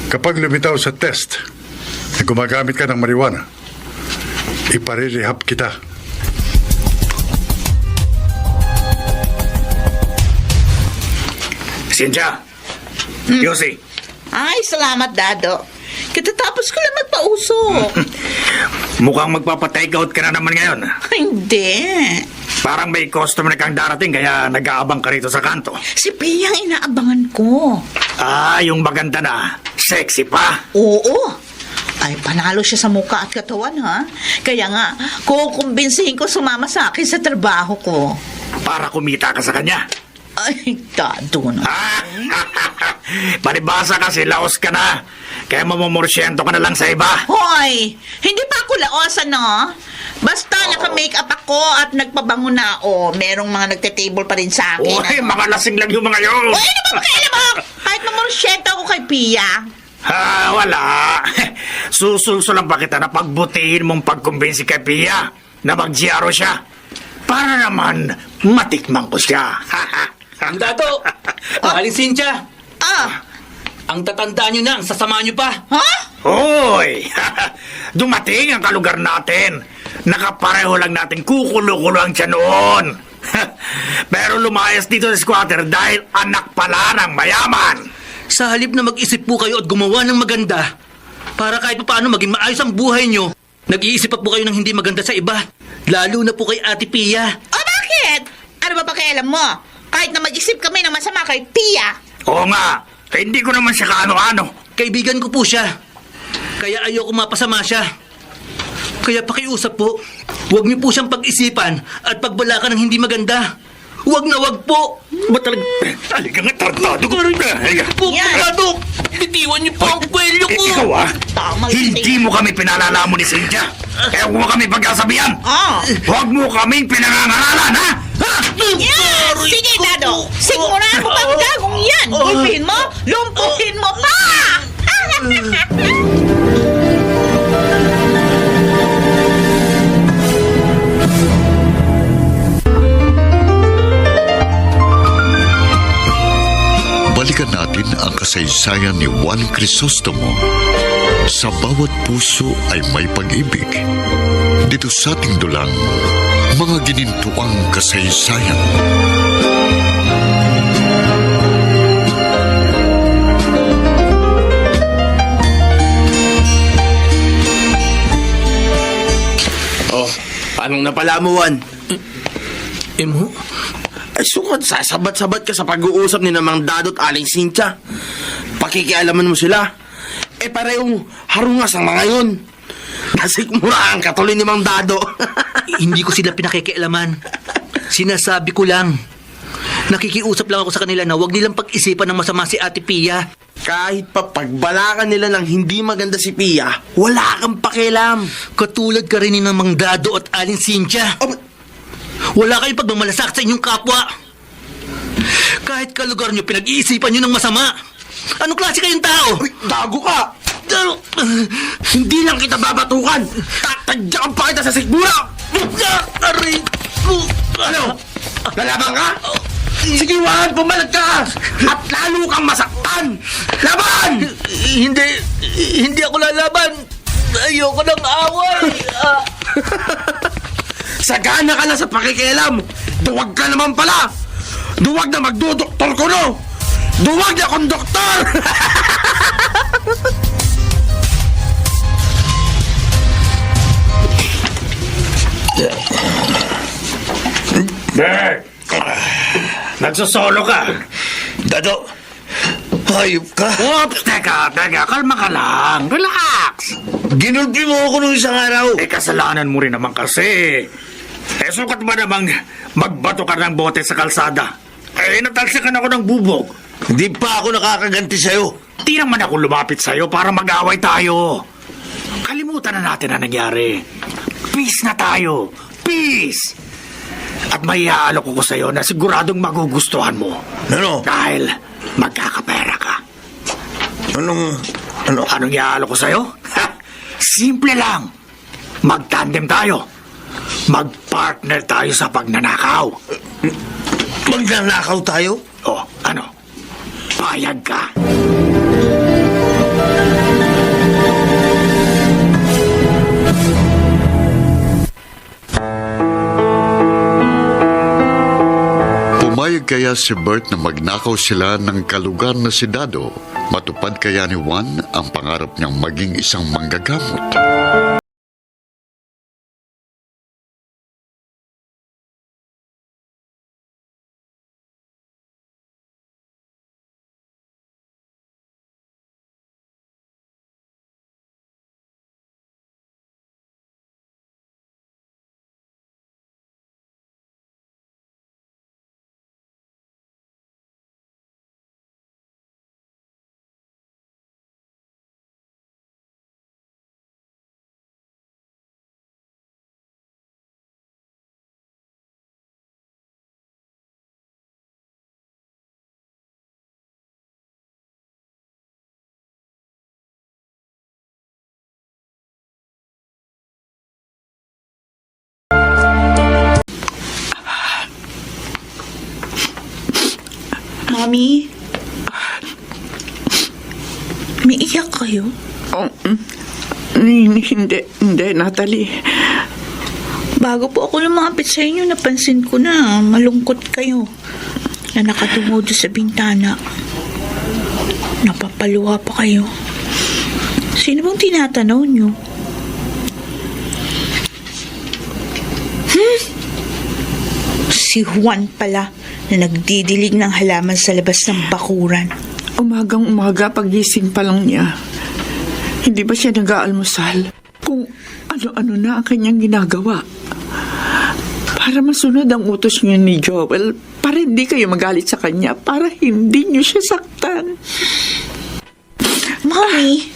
kapag lumitaw sa test na gumagamit ka ng marijuana, iparirehab kita. Cynthia. Yossi. Ay, salamat, Dado. Katatapos ko lang magpausok. Mukhang magpapa-take out ka na naman ngayon. Hindi. Parang may customer kang darating kaya nag-aabang ka rito sa kanto. Si Pia ang inaabangan ko. Ah, yung maganda na. Sexy pa. Oo. Ay, panalo siya sa mukha at katawan, ha? Kaya nga, kukumbinsihin ko sumama sa akin sa trabaho ko. Para kumita ka sa kanya. Ay, Dado na. Palibasa kasi laos ka na. Kaya mamumorsyento ka na lang sa iba. Hoy! Hindi pa ako laosan, no? Basta naka-makeup ako at nagpabango na ako. Merong mga nagte-table pa rin sa akin. Uy, mga lasing lang yung mga yun. Uy, ano ba pakialam mo? Kahit mamorsyento ako kay Pia. Wala. Susulsulan pa kita na pagbutihin mong pagkumbinsi kay Pia na mag-GRO siya. Para naman matikman ko siya. Ang dato! Aling Cynthia! Ang tatandaan nyo na, ang sasama nyo pa. Ha? Hoy! Dumating ang kalugar natin. Nakapareho lang natin kukulo-kulo ang tiyan noon. Pero lumayas dito sa squatter dahil anak pala ng mayaman. Sa halip na mag-isip po kayo at gumawa ng maganda, para kahit paano maging maayos ang buhay nyo, nag-iisip pa po kayo ng hindi maganda sa iba. Lalo na po kay Ate Pia. O bakit? Ano ba pakialam mo? Kahit na mag-isip kami ng masama kay Pia. Oo nga, kaya hindi ko naman siya kaano-ano. Kaibigan ko po siya. Kaya ayoko mapasama siya. Kaya pakiusap po, huwag niyo po siyang pag-isipan at pagbalakan ng hindi maganda. Huwag na huwag po. Ba't talaga? Halika nga, tartado ko rin na. Po, Dado! Bitiwan niyo po ang kwelyo ko. Ikaw Tama, hindi mo kami pinalala mo ni Cynthia. Kaya huwag mo kami pagkasabihan. Huwag mo kaming pinangangaralan, ha? Yan! Sige, Dado! Sigurahan mo pa ang gagong yan! Gulpin mo, lumpuhin mo pa! Balikan natin ang kasaysayan ni Juan Crisostomo. Sa bawat puso ay may pag-ibig. Dito sa ating dulang, mga ginintuang kasaysayan. Oh, anong napala mo, Juan? Imo? Ay, sukad, sasabat-sabat ka sa pag-uusap ni namang Dado at Aling Cynthia. Pakikialaman mo sila. Parehong harungas ang mga yun. Nasikmuraan ka tuloy ni Mang Dado. Hindi ko sila pinakikialaman. Sinasabi ko lang. Nakikiusap lang ako sa kanila na huwag nilang pag-isipan ng masama si Ate Pia. Kahit pa pagbalakan nila ng hindi maganda si Pia, wala kang pakialam. Katulad ka rin ni Mang Dado at Aling Cynthia. Wala kayong pagmamalasak sa inyong kapwa. Kahit kalugar nyo, pinag-iisipan nyo ng masama. Anong klase kayong tao? Uy, gago ka! Hindi lang kita babatukan! Tatadyakan pa kita sa sikmura! Aray ko! Ano? Lalaban ka? Sige, Juan, pumalag ka! At lalo kang masaktan! Laban! Hindi ako lalaban. Ayoko ng away. Sagana ka na sa pakikialam! Duwag ka naman pala! Duwag na magdudoktor ko, no! Duwag na akong doktor! Bert! Nagsosolo ka. Dado, hayop ka. Oops, teka. Kalma ka lang. Relax. Ginulpi mo ako nung isang araw. Kasalanan mo rin naman kasi. Sukat ba namang magbato ka ng bote sa kalsada? Natalsikan ako ng bubog. Hindi pa ako nakakaganti sa'yo. Di naman ako lumapit sa'yo para mag-away tayo. Kalimutan na natin ang nangyari. Peace na tayo. Peace! At may iaalok ko sa'yo na siguradong magugustuhan mo. Ano? Dahil magkakapera ka. Anong iaalok ko sa'yo? Simple lang. Mag-tandem tayo. Mag-partner tayo sa pagnanakaw. Magnanakaw tayo? O, ano? Payag ka. Pumayag kaya si Bert na magnakaw sila ng kalugar na si Dado? Matupad kaya ni Juan ang pangarap niyang maging isang manggagamot? Mami? May iyak kayo? Hindi, Natalie. Bago po ako lumapit sa inyo, napansin ko na malungkot kayo na nakatungo doon sa bintana. Napapaluha pa kayo. Sino bang tinatanaw nyo? Si Juan pala na nagdidilig ng halaman sa labas ng bakuran. Umagang-umaga, pagising pa lang niya. Hindi ba siya nag-aalmusal? Kung ano-ano na ang kanyang ginagawa. Para masunod ang utos niyo ni Joel, para hindi kayo magalit sa kanya, para hindi niyo siya saktan. Mami!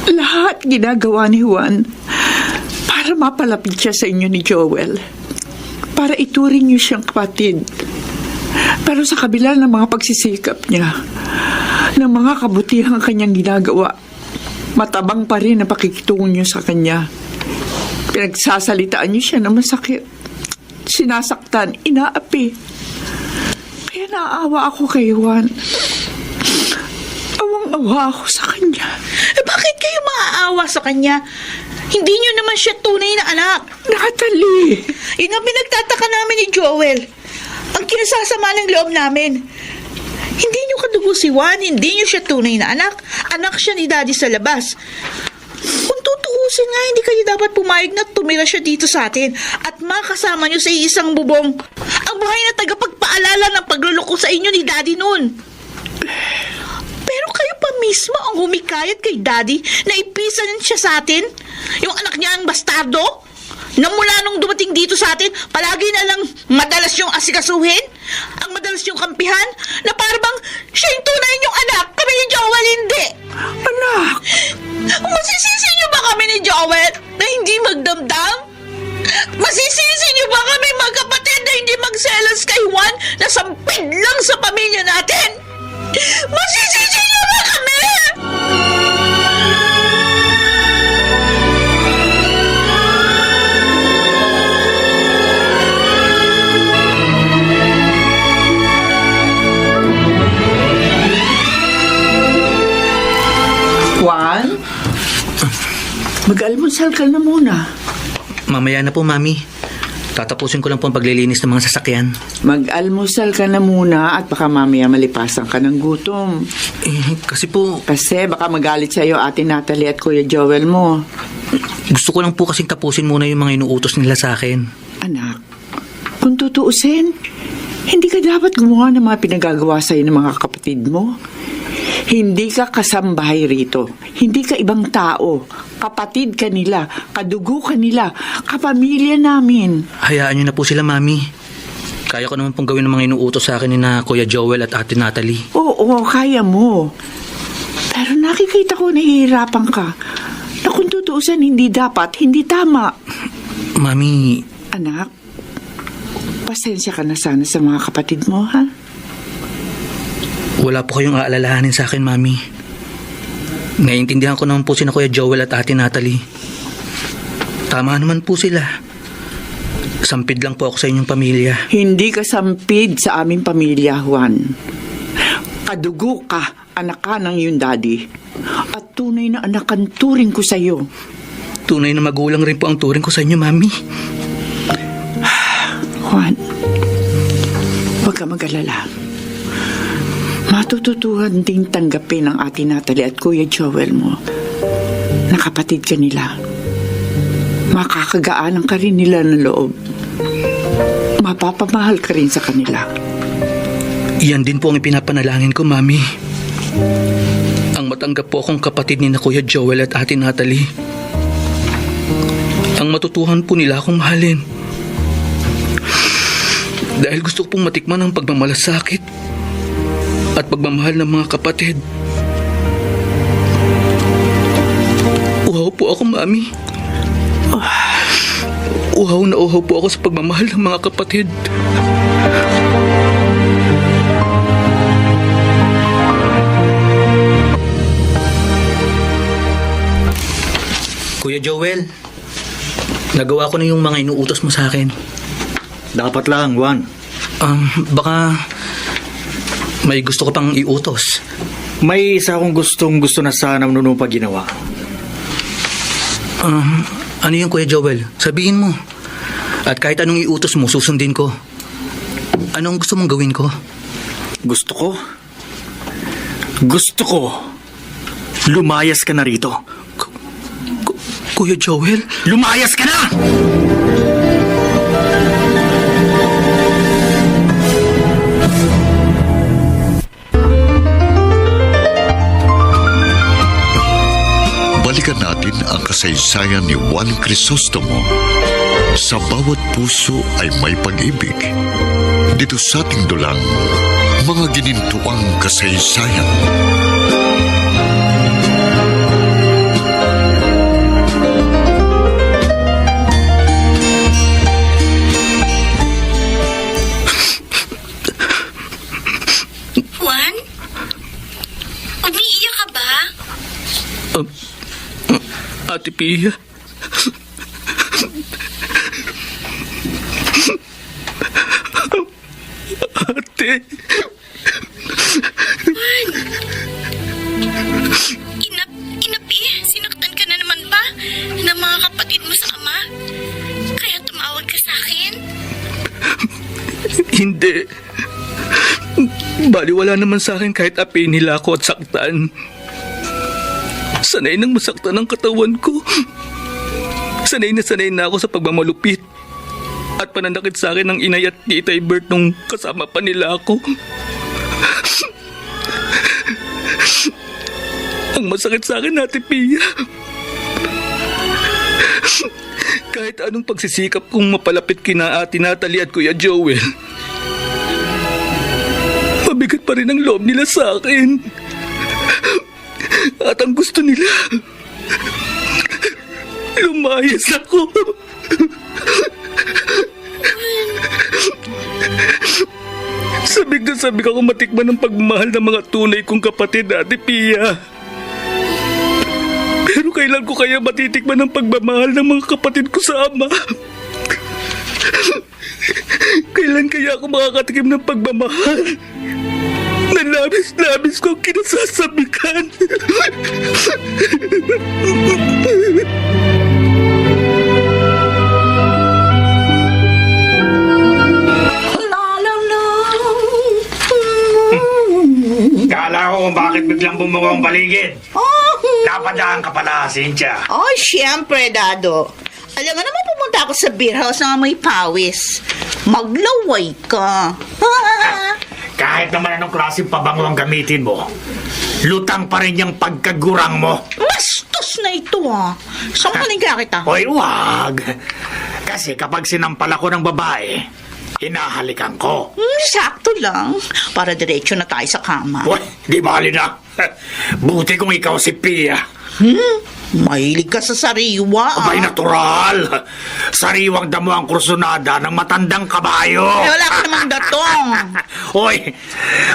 Lahat ginagawa ni Juan para mapalapit siya sa inyo ni Joel. Para ituring niyo siyang kapatid. Pero sa kabila ng mga pagsisikap niya, ng mga kabutihang kanyang ginagawa, matabang pa rin ang pakikitungo niyo sa kanya. Pinagsasalitaan niyo siya na masakit. Sinasaktan, inaapi. Kaya naaawa ako kay Juan. Awang-awa ako sa kanya. Bakit kayo maaawa sa kanya? Hindi niyo naman siya tunay na anak. Natalie! Yun ang pinagtataka namin ni Joel. Ang kinasasama ng loob namin. Hindi niyo kadugo si Juan, hindi niyo siya tunay na anak. Anak siya ni Daddy sa labas. Kung tutuusin nga, hindi kayo dapat pumayag na tumira siya dito sa atin at makasama niyo sa isang bubong. Ang buhay na tagapagpaalala ng pagluloko sa inyo ni Daddy noon. Pero kayo pa mismo ang humikayat kay Daddy na ipisan siya sa atin? Yung anak niya ang bastardo? Na mula nung dumating dito sa atin, palagi na lang madalas yung asikasuhin? Ang madalas yung kampihan? Na parang siya yung tunay niyong anak, kami ni Joel hindi. Anak! Masisisi niyo ba kami ni Joel na hindi magdamdam? Masisisi niyo ba kami magkapatid na hindi magselos kay Juan na sampid lang sa pamilya natin? Masisisi niyo ba kami? Juan? Mag-almusal ka na muna. Mamaya na po, Mami. Tatapusin ko lang po ang paglilinis ng mga sasakyan. Mag-almusal ka na muna at baka mamaya malipasan ka ng gutom. Kasi po, Kasi baka magalit sa'yo Ate Natalie at Kuya Joel mo. gusto ko lang po kasing tapusin muna yung mga inuutos nila sa akin. Anak, kung tutuusin, hindi ka dapat gumawa ng mga pinagagawa sa'yo ng mga kapatid mo. Hindi ka kasambahay rito. Hindi ka ibang tao. Kapatid ka nila, kadugo ka nila, kapamilya namin. Hayaan niyo na po sila, Mami. Kaya ko naman pong gawin ng mga inuutos sa akin ni na Kuya Joel at Ate Natalie. Oo, kaya mo. Pero nakikita ko nahihirapan ka. Na kung tutuusan, hindi dapat, hindi tama. Mami, Anak, pasensya ka na sana sa mga kapatid mo, ha? wala po kayong aalalahanin sa akin, Mami. Naiintindihan ko naman po sina Kuya Joel at Ate Natalie. Tama naman po sila. Sampid lang po ako sa inyong pamilya. Hindi ka sampid sa aming pamilya, Juan. Kadugo ka, anak ka ng iyong daddy. At tunay na anak ang turing ko sa iyo. Tunay na magulang rin po ang turing ko sa inyo, Mami. Juan, huwag Huwag ka mag-alala. Matututuhan ding tanggapin ng Ate Natalie at Kuya Joel mo na kapatid ka nila. Makakagaanan ka rin nila ng loob. Mapapamahal ka rin sa kanila. Iyan din po ang ipinapanalangin ko, Mami. Ang matanggap po akong kapatid ni na Kuya Joel at Ate Natalie. Ang matutuhan po nila akong mahalin. Dahil gusto ko pong matikman ang pagmamalasakit at pagmamahal ng mga kapatid. Uhaw po ako, Mami. Uhaw na uhaw po ako sa pagmamahal ng mga kapatid. Kuya Joel, nagawa ko na yung mga inuutos mo sa akin. Dapat lang, Juan. Baka may gusto ko pang iutos. May isa akong gusto na sana nung pa ginawa. Ano yung Kuya Joel? Sabihin mo. At kahit anong iutos mo, susundin ko. Anong gusto mong gawin ko? Gusto ko, lumayas ka na rito. Kuya Joel? Lumayas ka na! Balikan natin ang kasaysayan ni Juan Crisostomo. Sa bawat puso ay may pag-ibig. Dito sa ating dulang, mga ginintuang kasaysayan. Juan? Umiiyak ka ba? Ate Pia. Ate. Inapi, sinaktan ka na naman ba ng mga kapatid mo sa ama? Kaya tumawag ka sa akin? Hindi. Baliwala naman sa akin kahit apiin nila ako at saktan. Sanay nang masaktan ang katawan ko. Sanay na ako sa pagmamalupit at pananakit sa akin ng inay at ni Itay Bert nung kasama pa nila ako. Ang masakit sa akin, Ate Pia. Kahit anong pagsisikap kong mapalapit kina Ate Natalie at Kuya Joel, mabigat pa rin ang loob nila sa akin. At ang gusto nila, lumayas ako. Sabik na sabik ako matikman ng pagmamahal ng mga tunay kong kapatid, Ate Pia. Pero kailan ko kaya matitikman ng pagmamahal ng mga kapatid ko sa ama? Kailan kaya ako makakatikim ng pagmamahal na labis-labis kong kinasasabikan? Kala ko kung bakit biglang bumuka ang paligid. Napadaan ka pala, Cynthia. Oh, siyempre, Dado. Alam mo naman, pumunta ako sa beer house na may pawis. Maglaway ka. Kahit naman anong klaseng pabango ang gamitin mo, lutang pa rin yung pagkagurang mo. Bastos na ito, ah. Saan ka kaya kita? Hoy, wag. Kasi kapag sinampal ako ng babae, hinahalikan ko. Sakto lang. Para diretso na tayo sa kama. Hoy, di bali na. Buti kung ikaw si Pia. Mahilig ka sa sariwa, ah. Abay, natural. Sariwang damo ang kursunada ng matandang kabayo. Eh, wala ka namang datong. Hoy,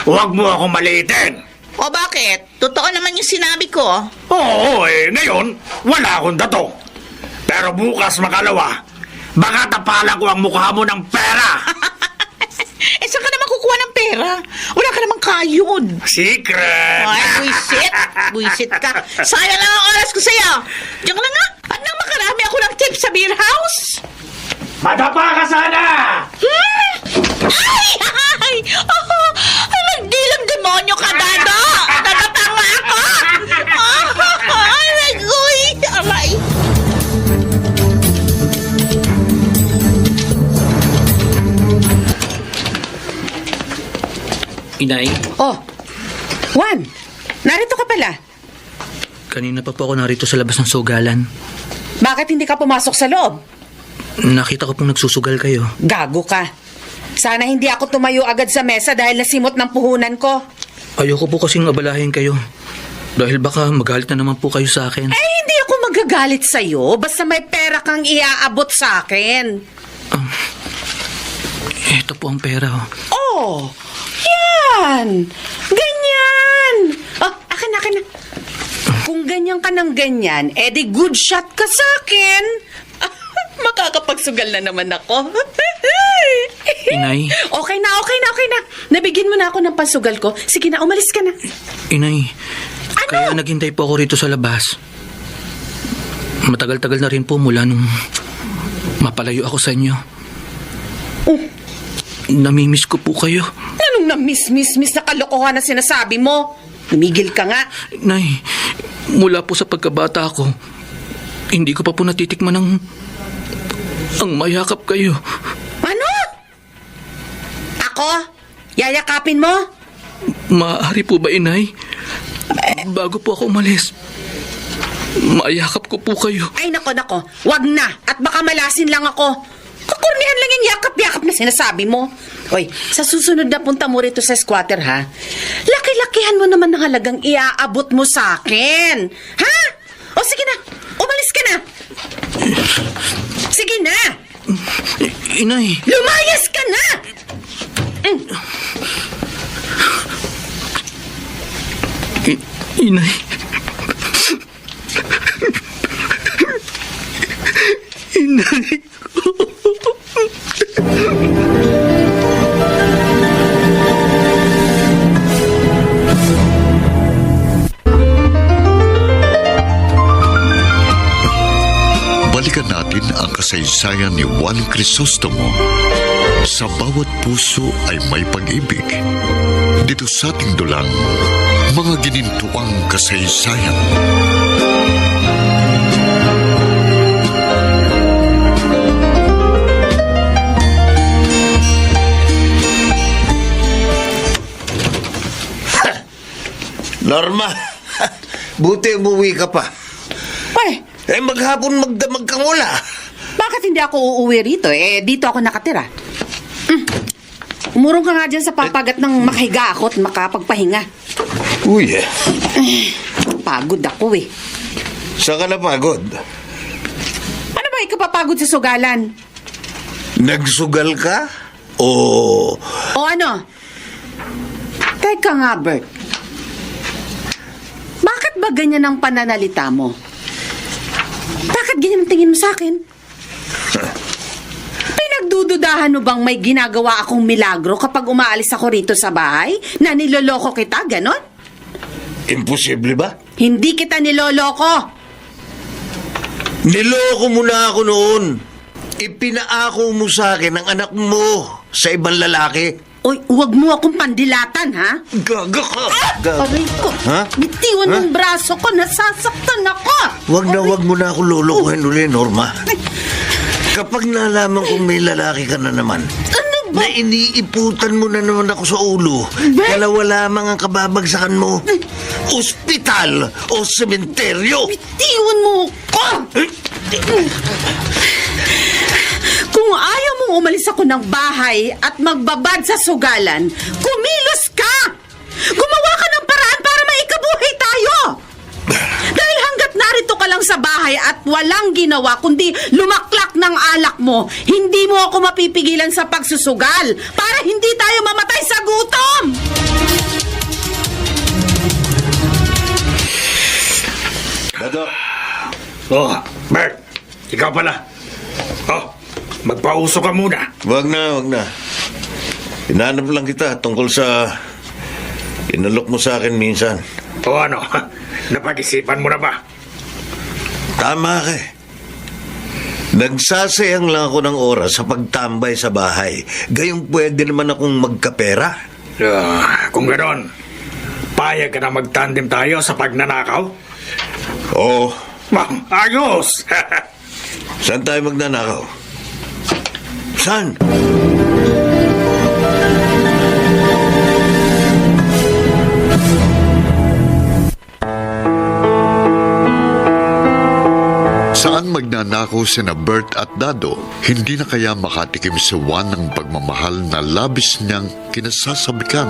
huwag mo akong maliitin. O bakit? Totoo naman yung sinabi ko. Oo, ngayon, wala akong dato. Pero bukas makalawa, baka tapalan ko ang mukha mo ng pera. Saan ka naman kukuha ng pera? Wala ka namang kayod. Secret. Ay, buisit. Buisit ka. Sayang lang ang oras ko sa'yo. Diyan ka na nga. At nang makarami ako ng tips sa beer house. Madapa ka sana! Ay! Inay, Oh, Juan, narito ka pala. kanina pa po ako narito sa labas ng sugalan. Bakit hindi ka pumasok sa loob? Nakita ko pong nagsusugal kayo. Gago ka. Sana hindi ako tumayo agad sa mesa dahil nasimot ng puhunan ko. Ayoko po kasing abalahin kayo. Dahil baka magalit na naman po kayo sa akin. Eh, hindi ako magagalit sa'yo. Basta may pera kang iaabot sa akin. Ito po ang pera. Oh, yan. Ganyan. Oh, akin na. Kung ganyan ka ng ganyan, edi good shot ka sa akin. Makakapagsugal na naman ako. Inay, Okay na. Nabigyan mo na ako ng pasugal ko. Sige na, umalis ka na. Inay, Ano? kaya naghintay po ako rito sa labas. Matagal-tagal na rin po mula nung mapalayo ako sa inyo. Oh. Namimiss ko po kayo. Anong na-miss na kalokohan na sinasabi mo? Tumigil ka nga. Nay, mula po sa pagkabata ko, hindi ko pa po natitikman ang mayakap kayo. Ano? Ako? Yayakapin mo? Maaari po ba, Inay? Bago po ako umalis, mayakap ko po kayo. Ay, nako. Wag na. At baka malasin lang ako. Kakurnihan lang yung yakap-yakap na sinasabi mo. Oy, sa susunod na punta mo rito sa squatter, ha? Laki-lakihan mo naman ng halagang iaabot mo sa akin. Ha? O sige na. Umalis ka na. Sige na. Inay, Lumayas ka na. Inay. Inay. Balikan natin ang kasaysayan ni Juan Crisostomo. Sa bawat puso ay may pag-ibig. Dito sa ating dulang, mga ginintuang kasaysayan. Norma, buti umuwi ka pa. Ay, Maghapon magdamag kang wala. bakit hindi ako uuwi rito? Dito ako nakatira. Umurong ka nga dyan sa papagat ng makahiga ako at makapagpahinga. Uy, Pagod ako eh. saan ka napagod? Ano ba ikapapagod sa sugalan? Nagsugal ka? O O ano? Teka nga, Bert. Bakit ba ganyan ang pananalita mo? Bakit ganyan ang tingin mo sa akin? Pinagdududahan mo bang may ginagawa akong milagro kapag umaalis ako rito sa bahay? Na niloloko kita, ganon? imposible ba? Hindi kita niloloko. Niloko mo na ako noon. Ipinaako mo sa akin ang anak mo sa ibang lalaki. Oy, huwag mo akong pandilatan, ha? Gaga ka! Aray ko. Ha? Bitiwan Ha? ng braso ko. Nasasaktan ako. Wag mo na ako lolokohin uli, Norma. Kapag nalaman kong may lalaki ka na naman, Ano ba? na iniiputan mo na naman ako sa ulo, dalawa lamang ang kababagsakan mo. Ospital o sementeryo. Bitiwan mo ko. Kung ayaw mong umalis ako ng bahay at magbabad sa sugalan, kumilos ka! Gumawa ka ng paraan para maikabuhay tayo! Dahil hanggat narito ka lang sa bahay at walang ginawa kundi lumaklak ng alak mo, hindi mo ako mapipigilan sa pagsusugal para hindi tayo mamatay sa gutom! Dado, Oh, Bert, ikaw pala. Oh, magpauso ka muna. wag na. Hinanap lang kita tungkol sa inalok mo sa akin minsan. O ano, napag-isipan mo na ba? Tama ka eh. Nagsasayang lang ako ng oras sa pagtambay sa bahay. Gayong pwede naman akong magkapera. Kung ganon, payag ka na mag-tandem tayo sa pagnanakaw? Oo. Ayos! Saan tayo magnanakaw? Saan? nagnanakaw sina Bert at Dado, hindi na kaya makatikim si Juan ng pagmamahal na labis niyang kinasasabikan.